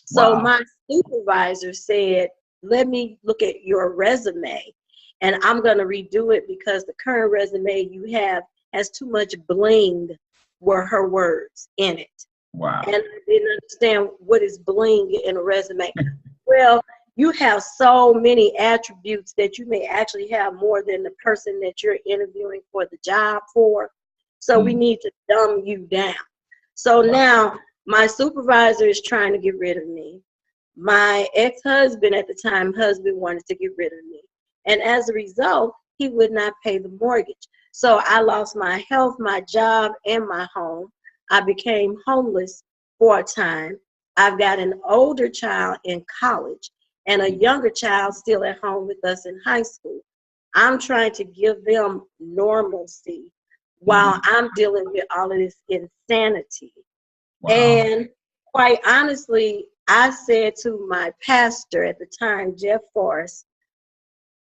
So my supervisor said, let me look at your resume, and I'm going to redo it because the current resume you have has too much bling, were her words in it. Wow. And I didn't understand what is bling in a resume. Well, you have so many attributes that you may actually have more than the person that you're interviewing for the job for. So we need to dumb you down. So now my supervisor is trying to get rid of me. My ex-husband at the time, wanted to get rid of me. And as a result, he would not pay the mortgage. So I lost my health, my job, and my home. I became homeless for a time. I've got an older child in college and a younger child still at home with us in high school. I'm trying to give them normalcy while I'm dealing with all of this insanity. Wow. And quite honestly, I said to my pastor at the time, Jeff Forrest,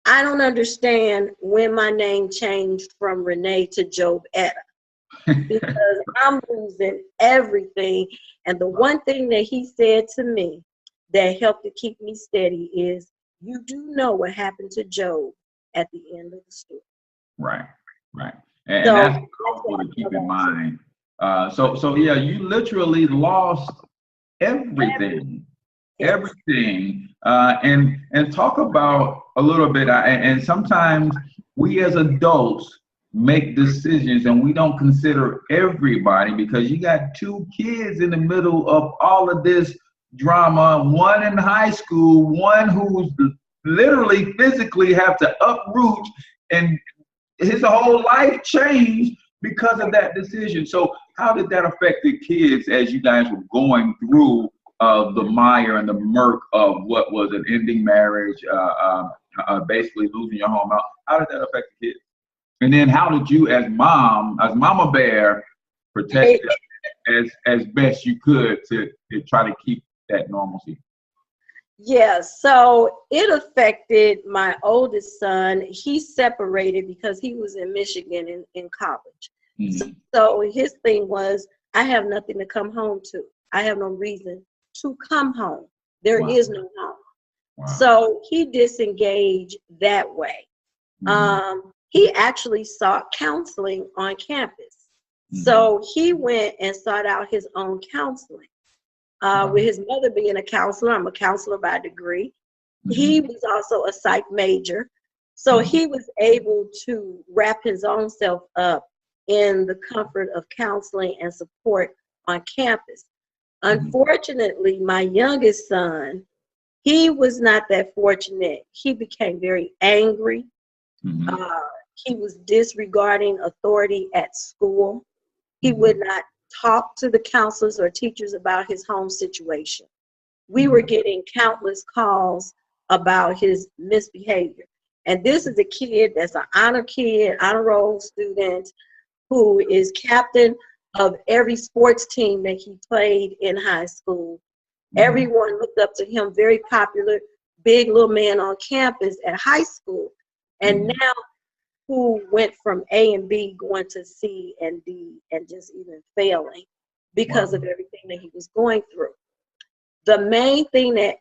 I don't understand when my name changed from Renee to Job Etta, because I'm losing everything. And the one thing that he said to me that helped to keep me steady is, you do know what happened to Job at the end of the story. Right. And so, that's powerful to keep in mind. So yeah, you literally lost everything. And talk about a little bit, and sometimes we as adults make decisions and we don't consider everybody, because you got 2 kids in the middle of all of this drama, one in high school, one who's literally physically have to uproot, and his whole life changed because of that decision. So how did that affect the kids as you guys were going through the mire and the murk of what was an ending marriage, basically losing your home? How did that affect the kids? And then how did you, as Mama Bear, protect them as best you could to try to keep that normalcy? Yeah, so it affected my oldest son. He separated because he was in Michigan in college. So his thing was, I have nothing to come home to. I have no reason to come home. There is no home. So he disengaged that way. He actually sought counseling on campus. So he went and sought out his own counseling. With his mother being a counselor, I'm a counselor by degree. He was also a psych major. So he was able to wrap his own self up in the comfort of counseling and support on campus. Unfortunately, my youngest son, he was not that fortunate. He became very angry. He was disregarding authority at school. He would not talk to the counselors or teachers about his home situation. We were getting countless calls about his misbehavior. And this is a kid that's an honor roll student, who is captain of every sports team that he played in high school. Everyone looked up to him, very popular, big little man on campus at high school. And now who went from A and B going to C and D and just even failing because of everything that he was going through. The main thing that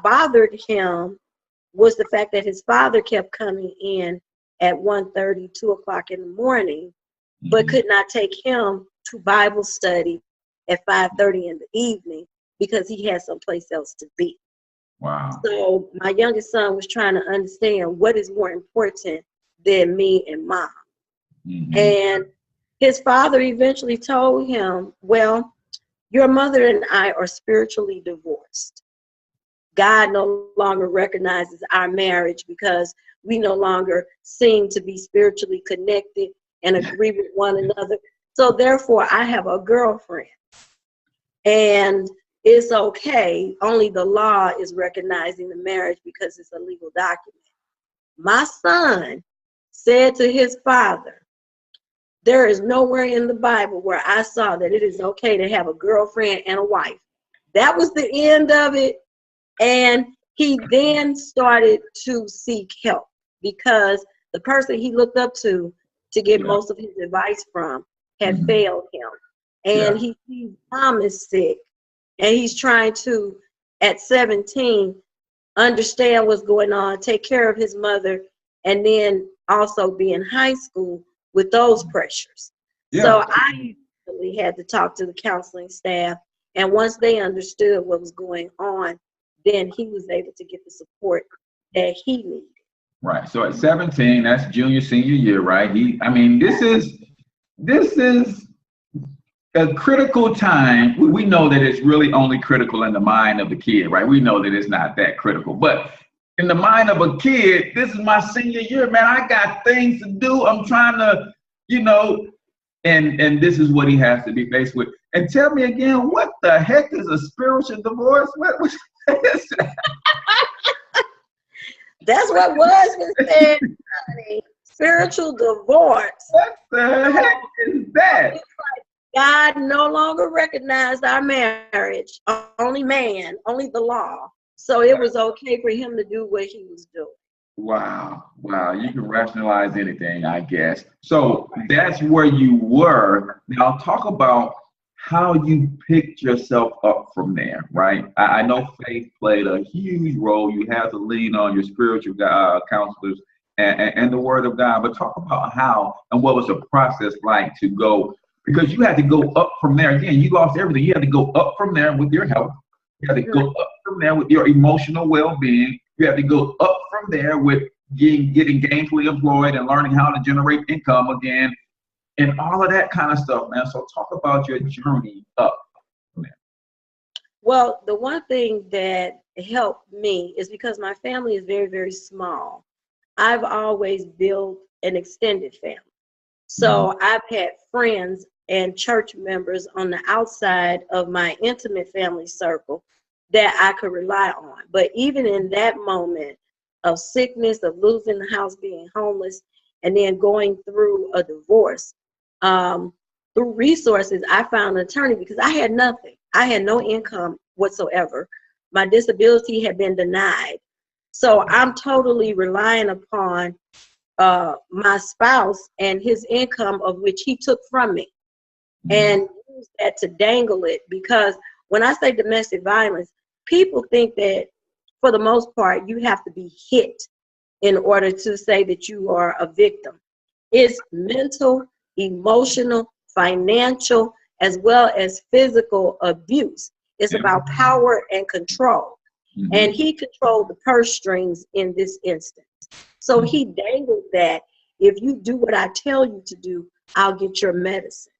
bothered him was the fact that his father kept coming in at 1:30, 2 o'clock in the morning, but could not take him to Bible study at 5:30 in the evening because he had someplace else to be. Wow. So my youngest son was trying to understand what is more important than me and mom. And his father eventually told him, well, your mother and I are spiritually divorced. God no longer recognizes our marriage because we no longer seem to be spiritually connected and agree with one another. So therefore, I have a girlfriend. And it's okay. Only the law is recognizing the marriage because it's a legal document. My son said to his father, there is nowhere in the Bible where I saw that it is okay to have a girlfriend and a wife. That was the end of it. And he then started to seek help because the person he looked up to get most of his advice from had failed him. And he sees mom is sick. And he's trying to, at 17, understand what's going on, take care of his mother, and then also be in high school with those pressures. So I usually had to talk to the counseling staff. And once they understood what was going on, then he was able to get the support that he needed. Right. So at 17, that's junior, senior year, right? This is a critical time. We know that it's really only critical in the mind of the kid, right? We know that it's not that critical, but in the mind of a kid, this is my senior year, man. I got things to do. I'm trying to, and this is what he has to be faced with. And tell me again, what the heck is a spiritual divorce? What is that? That's what was said, honey. Spiritual divorce. What the heck is that? It's like God no longer recognized our marriage. Only man, only the law. So it was okay for him to do what he was doing. Wow. You can rationalize anything, I guess. So that's where you were. Now talk about how you picked yourself up from there, right? I know faith played a huge role. You have to lean on your spiritual counselors and the word of God, but talk about how and what was the process like to go, because you had to go up from there. Again, you lost everything. You had to go up from there with your health. You had to go up from there with your emotional well-being. You have to go up from there with getting gainfully employed and learning how to generate income again and all of that kind of stuff, man. So talk about your journey up from there. Well, the one thing that helped me is because my family is very, very small. I've always built an extended family. So I've had friends and church members on the outside of my intimate family circle that I could rely on. But even in that moment of sickness, of losing the house, being homeless, and then going through a divorce, through resources, I found an attorney because I had nothing. I had no income whatsoever. My disability had been denied. So I'm totally relying upon my spouse and his income, of which he took from me, and used that to dangle it. Because when I say domestic violence, people think that for the most part, you have to be hit in order to say that you are a victim. It's mental, emotional, financial, as well as physical abuse. It's about power and control. And he controlled the purse strings in this instance. So he dangled that. If you do what I tell you to do, I'll get your medicine.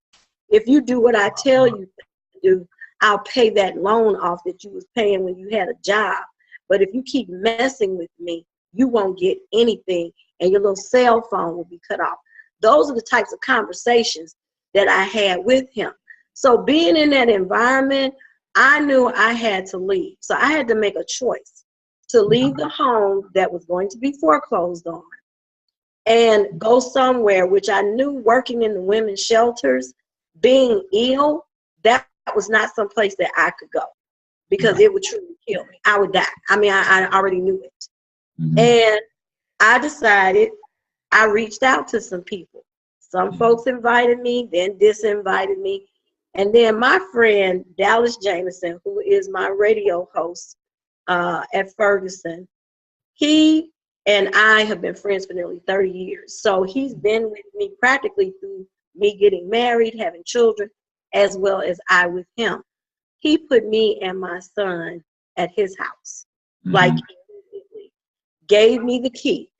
If you do what I tell you to do, I'll pay that loan off that you was paying when you had a job. But if you keep messing with me, you won't get anything, and your little cell phone will be cut off. Those are the types of conversations that I had with him. So being in that environment, I knew I had to leave. So I had to make a choice to leave the home that was going to be foreclosed on and go somewhere, which I knew working in the women's shelters, being ill, that was not some place that I could go because it would truly kill me. I would die. I mean, I already knew it. And I decided, I reached out to some people. Some folks invited me, then disinvited me. And then my friend, Dallas Jameson, who is my radio host at Ferguson, he and I have been friends for nearly 30 years. So he's been with me practically through me getting married, having children, as well as I with him. He put me and my son at his house, like immediately, gave me the key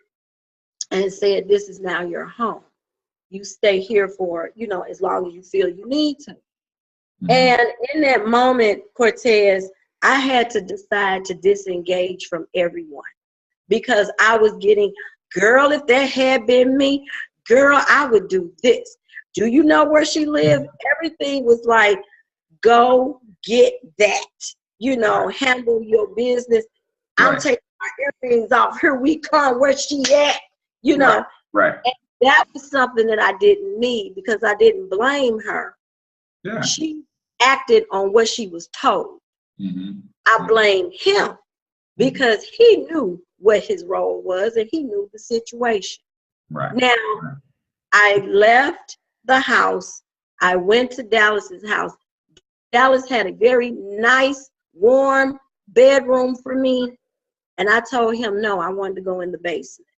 and said, this is now your home. You stay here for, you know, as long as you feel you need to. And in that moment, Cortez, I had to decide to disengage from everyone because I was getting, girl, if that had been me, girl, I would do this. Do you know where she lived? Everything was like, go get that, you know, handle your business. I'm taking my earrings off. Here we come. Where she at? You know. Right. And that was something that I didn't need because I didn't blame her. Yeah. She acted on what she was told. I blame him because he knew what his role was and he knew the situation. Right. Now, I left the house. I went to Dallas's house. Dallas had a very nice, warm bedroom for me. And I told him, no, I wanted to go in the basement.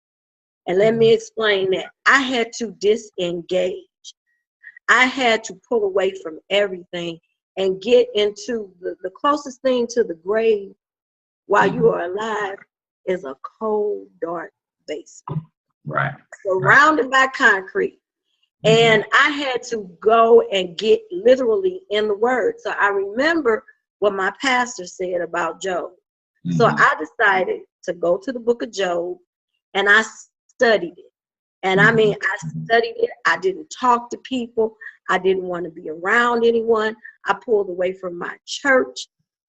And let me explain that. I had to disengage. I had to pull away from everything and get into the closest thing to the grave while you are alive is a cold, dark basement. Right. Surrounded by concrete. And I had to go and get literally in the word. So I remember what my pastor said about Job. So I decided to go to the book of Job and I studied it. And I mean, I studied it. I didn't talk to people. I didn't want to be around anyone. I pulled away from my church.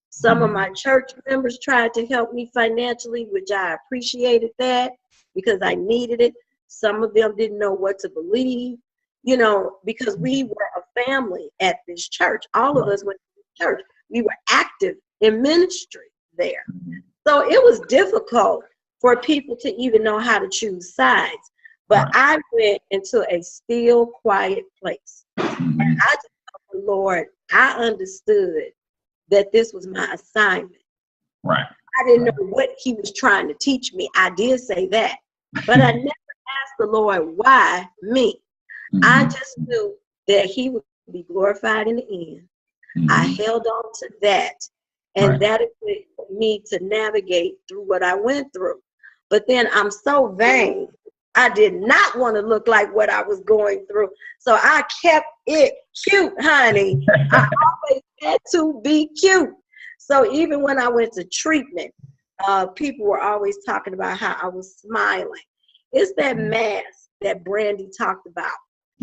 Some of my church members tried to help me financially, which I appreciated that because I needed it. Some of them didn't know what to believe, you know, because we were a family at this church. All of us went to church. We were active in ministry there. So it was difficult for people to even know how to choose sides. But I went into a still, quiet place. And I just told the Lord, I understood that this was my assignment. Right. I didn't know what he was trying to teach me. I did say that. But I never asked the Lord, why me? I just knew that he would be glorified in the end. I held on to that. And that enabled me to navigate through what I went through. But then I'm so vain. I did not want to look like what I was going through. So I kept it cute, honey. I always had to be cute. So even when I went to treatment, people were always talking about how I was smiling. It's that mask that Brandy talked about,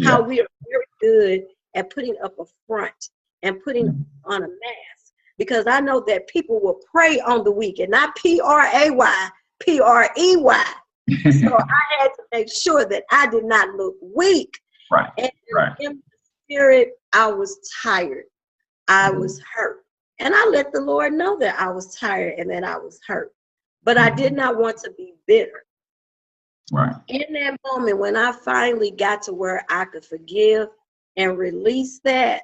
how we are very good at putting up a front and putting on a mask. Because I know that people will prey on the weak, and not P-R-A-Y, P-R-E-Y. So I had to make sure that I did not look weak. Right. And in the spirit, I was tired. I was hurt. And I let the Lord know that I was tired and that I was hurt. But I did not want to be bitter. Right. In that moment, when I finally got to where I could forgive and release that,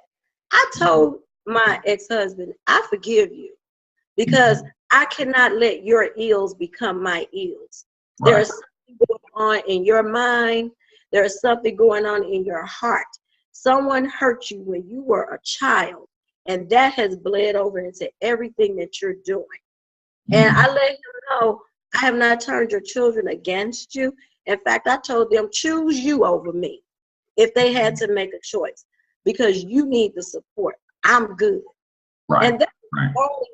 I told my ex-husband, I forgive you because I cannot let your ills become my ills. Right. There's something going on in your mind. There's something going on in your heart. Someone hurt you when you were a child, and that has bled over into everything that you're doing. And I let him know, I have not turned your children against you. In fact, I told them, choose you over me if they had to make a choice, because you need the support. I'm good. Right. And that's only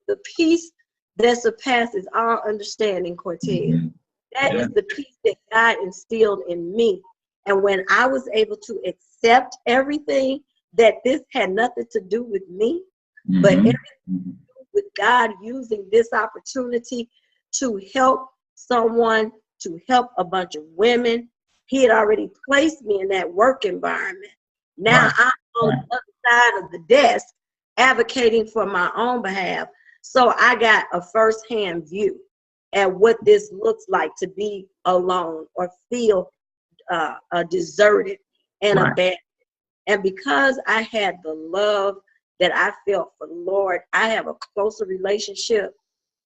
the peace that surpasses all understanding, Cortez. That is the peace that God instilled in me. And when I was able to accept everything, that this had nothing to do with me, but everything to do with God using this opportunity to help someone, to help a bunch of women. He had already placed me in that work environment. Now I'm on the other side of the desk advocating for my own behalf. So I got a firsthand view at what this looks like to be alone or feel deserted and abandoned. And because I had the love that I felt for the Lord, I have a closer relationship.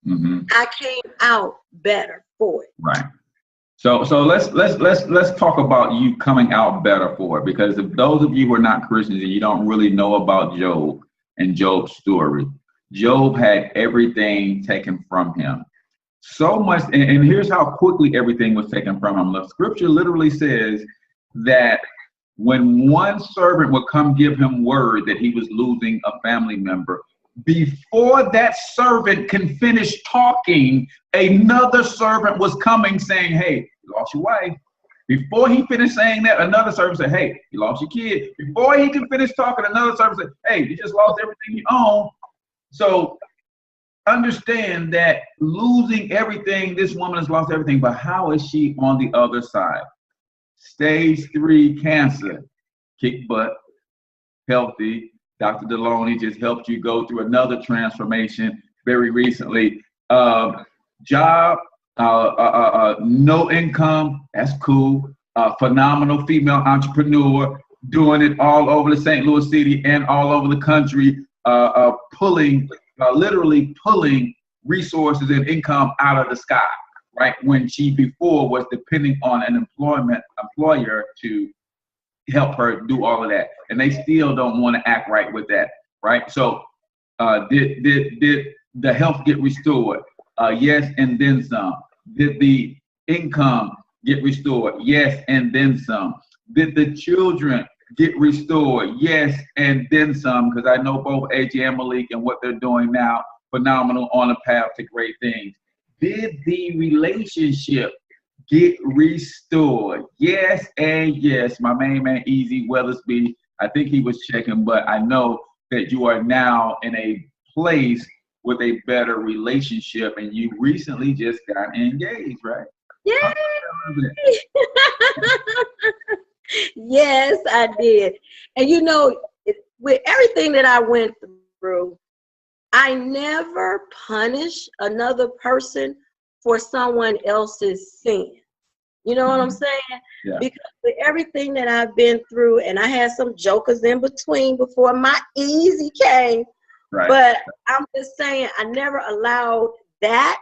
I came out better for it. Right. So let's talk about you coming out better for it, because if those of you who are not Christians and you don't really know about Job and Job's story, Job had everything taken from him. So much, and here's how quickly everything was taken from him. The scripture literally says that when one servant would come give him word that he was losing a family member, before that servant can finish talking, another servant was coming saying, hey, you lost your wife. Before he finished saying that, another servant said, hey, you lost your kid. Before he can finish talking, another servant said, hey, you just lost everything you own. So understand that losing everything, this woman has lost everything, but how is she on the other side? Stage 3 cancer, kick butt, healthy. Dr. Deloney just helped you go through another transformation very recently. Job, no income, that's cool. Phenomenal female entrepreneur, doing it all over the St. Louis city and all over the country, literally pulling resources and income out of the sky, right? When she before was depending on an employer to help her do all of that, and they still don't want to act right with that, right? So did the health get restored? Yes, and then some. Did the income get restored? Yes, and then some. Did the children get restored? Yes, and then some, because I know both AJ and Malik and what they're doing now, phenomenal, on a path to great things. Did the relationship get restored? Yes and yes. My main man, Easy Weathersby, I think he was checking, but I know that you are now in a place with a better relationship, and you recently just got engaged, right? Yay! Yes, I did. And you know, with everything that I went through, I never punish another person for someone else's sin. You know what I'm saying? Yeah. Because with everything that I've been through, and I had some jokers in between before my Easy came, but I'm just saying I never allowed that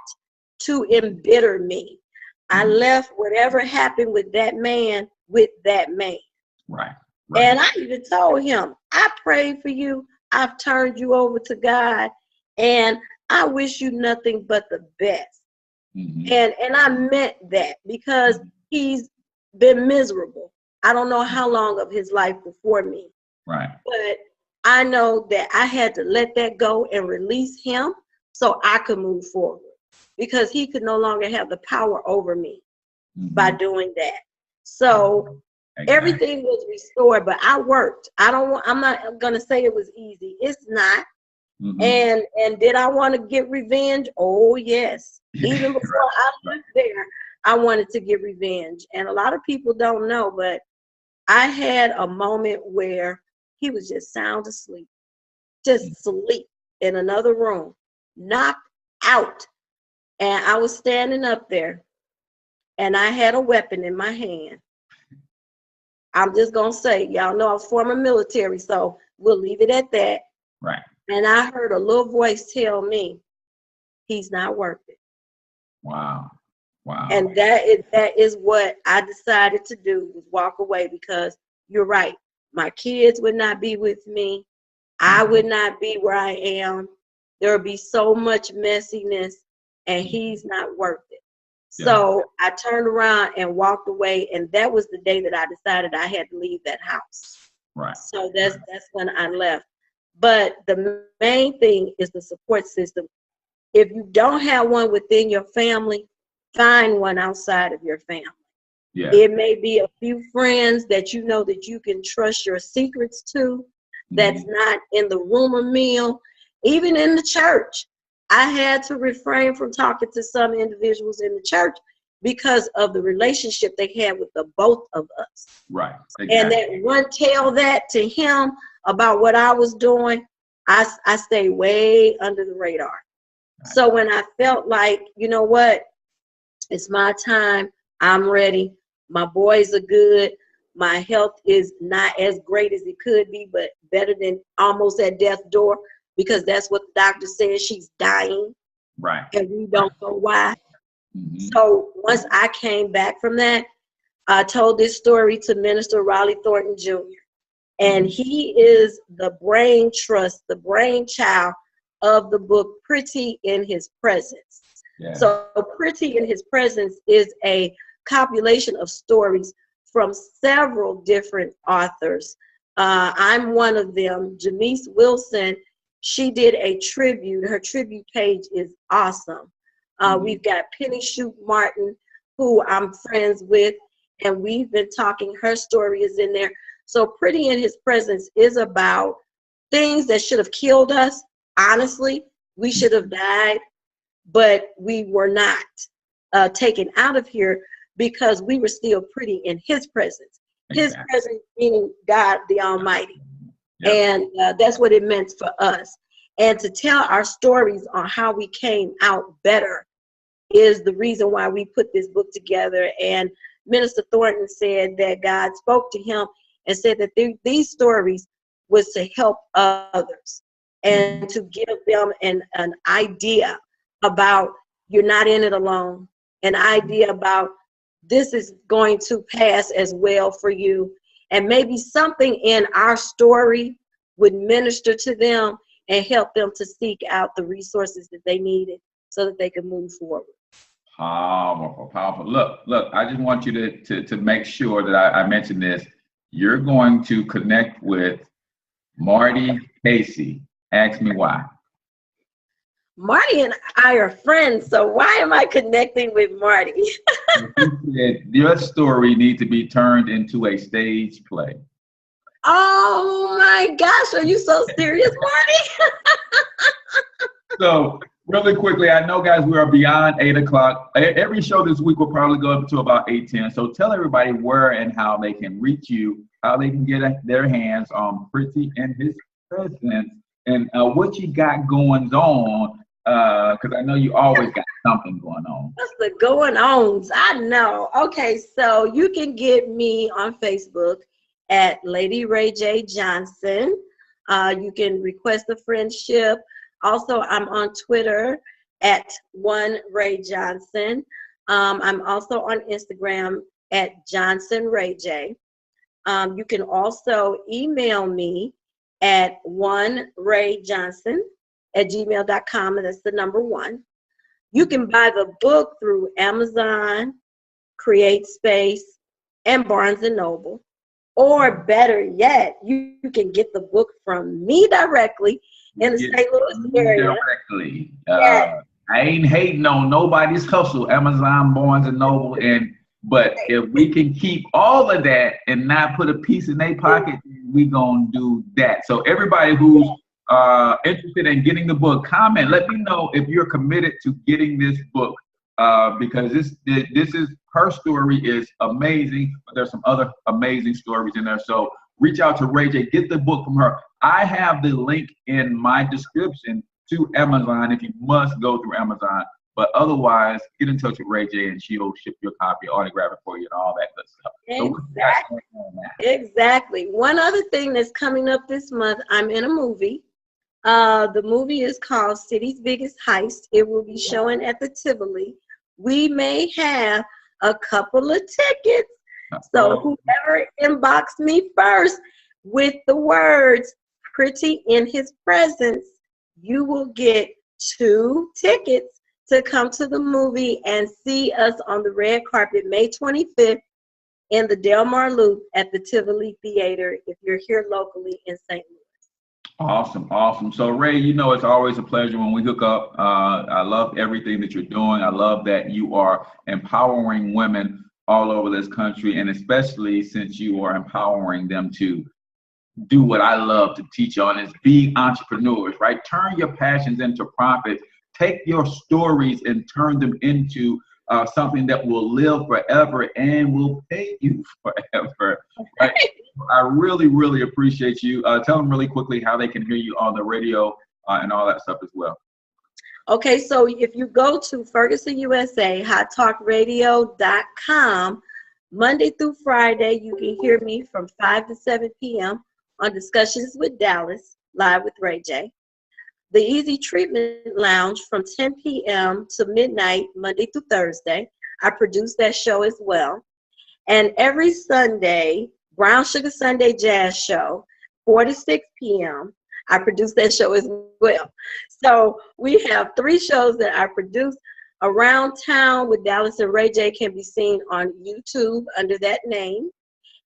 to embitter me. I left whatever happened with that man with that man. Right. And I even told him, I prayed for you. I've turned you over to God, and I wish you nothing but the best. And I meant that, because he's been miserable. I don't know how long of his life before me. Right. But I know that I had to let that go and release him so I could move forward, because he could no longer have the power over me by doing that. So everything was restored, but I worked. I'm not going to say it was easy. It's not. And did I want to get revenge? Oh, yes. Even before I left there, I wanted to get revenge. And a lot of people don't know, but I had a moment where he was just sound asleep, just sleep in another room, knocked out. And I was standing up there, and I had a weapon in my hand. I'm just going to say, y'all know I was former military, so we'll leave it at that. Right. And I heard a little voice tell me, he's not worth it. Wow. Wow. And that is what I decided to do, was walk away, because you're right. My kids would not be with me. I would not be where I am. There would be so much messiness, and he's not worth it. Yeah. So I turned around and walked away, and that was the day that I decided I had to leave that house. Right. So that's when I left. But the main thing is the support system. If you don't have one within your family, find one outside of your family. Yeah. It may be a few friends that you know that you can trust your secrets to, that's not in the rumor mill, even in the church. I had to refrain from talking to some individuals in the church because of the relationship they had with the both of us. Right. Exactly. And that one tell that to him about what I was doing, I stayed way under the radar. Right. So when I felt like, you know what, it's my time, I'm ready, my boys are good, my health is not as great as it could be, but better than almost at death's door, because that's what the doctor says, she's dying. Right. And we don't know why. Mm-hmm. So once I came back from that, I told this story to Minister Raleigh Thornton Jr. And he is the brain trust, the brainchild of the book Pretty in His Presence. Yeah. So Pretty in His Presence is a compilation of stories from several different authors. I'm one of them. Janice Wilson, she did a tribute. Her tribute page is awesome. We've got Penny Shute Martin, who I'm friends with, and we've been talking. Her story is in there. So Pretty in His Presence is about things that should have killed us. Honestly, we should have died, but we were not taken out of here because we were still pretty in His presence. His presence meaning God the Almighty. Yep. And that's what it meant for us. And to tell our stories on how we came out better is the reason why we put this book together. And Minister Thornton said that God spoke to him and said that these stories was to help others and to give them an idea about you're not in it alone, an idea about this is going to pass as well for you. And maybe something in our story would minister to them and help them to seek out the resources that they needed so that they could move forward. Powerful, powerful. Look, I just want you to make sure that I mention this. You're going to connect with Marty Casey. Ask me why. Marty and I are friends, so why am I connecting with Marty? Your story needs to be turned into a stage play. Oh my gosh, are you so serious, Marty? So, really quickly, I know, guys, we are beyond 8 o'clock. Every show this week will probably go up to about 8:10. So tell everybody where and how they can reach you, how they can get their hands on Pretty in His Presence, and what you got going on, because I know you always got something going on. What's the going ons? I know. Okay, so you can get me on Facebook at Lady Ray J. Johnson. You can request a friendship. Also, I'm on Twitter at One Ray Johnson. I'm also on Instagram at Johnson Ray J. You can also email me at onerayjohnson@gmail.com, and that's the number 1. You can buy the book through Amazon, Create Space, and Barnes & Noble. Or better yet, you can get the book from me directly in the St. Louis area. Directly. Yes. I ain't hating on nobody's hustle, Amazon, Barnes & Noble, but if we can keep all of that and not put a piece in their pocket, we gonna do that. So everybody who's interested in getting the book, comment. Let me know if you're committed to getting this book, because this is, her story is amazing, but there's some other amazing stories in there. So reach out to Ray J, get the book from her. I have the link in my description to Amazon if you must go through Amazon. But otherwise, get in touch with Ray J and she'll ship your copy, autograph it for you, and all that good stuff. Exactly. One other thing that's coming up this month, I'm in a movie. The movie is called City's Biggest Heist. It will be showing at the Tivoli. We may have a couple of tickets. So whoever inbox me first with the words Pretty in His Presence, you will get 2 tickets to come to the movie and see us on the red carpet May 25th in the Del Mar Loop at the Tivoli Theater if you're here locally in St. Louis. Awesome, awesome. So Ray, you know, it's always a pleasure when we hook up. I love everything that you're doing. I love that you are empowering women all over this country, and especially since you are empowering them to do what I love to teach on, is be entrepreneurs, right? Turn your passions into profits. take your stories and turn them into something that will live forever and will pay you forever. Right? I really, really appreciate you. Tell them really quickly how they can hear you on the radio and all that stuff as well. Okay, so if you go to Ferguson USA, hottalkradio.com, Monday through Friday, you can hear me from 5 to 7 p.m. on Discussions with Dallas, live with Ray J. The Easy Treatment Lounge from 10 p.m. to midnight, Monday through Thursday. I produce that show as well. And every Sunday, Brown Sugar Sunday Jazz Show, 4 to 6 p.m. I produce that show as well. So we have 3 shows that I produce. Around Town with Dallas and Ray J can be seen on YouTube under that name.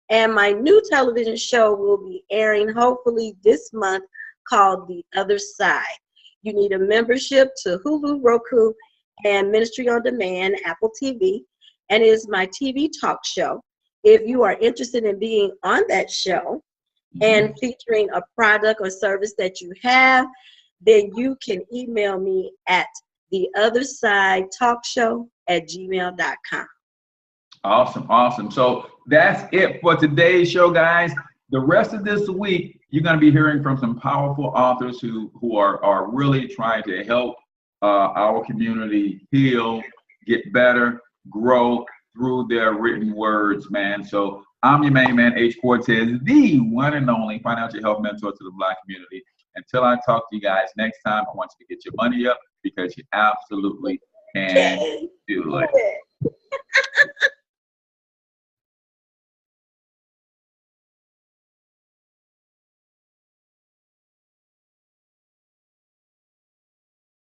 And my new television show will be airing hopefully this month, called The Other Side. You need a membership to Hulu, Roku, and Ministry on Demand, Apple TV, and it is my TV talk show. If you are interested in being on that show and featuring a product or service that you have, then you can email me at theothersidetalkshow@gmail.com. Awesome, awesome. So that's it for today's show, guys. The rest of this week, you're going to be hearing from some powerful authors who are really trying to help our community heal, get better, grow through their written words, man. So I'm your main man, H Cortez, the one and only financial health mentor to the Black community. Until I talk to you guys next time, I want you to get your money up because you absolutely can do it.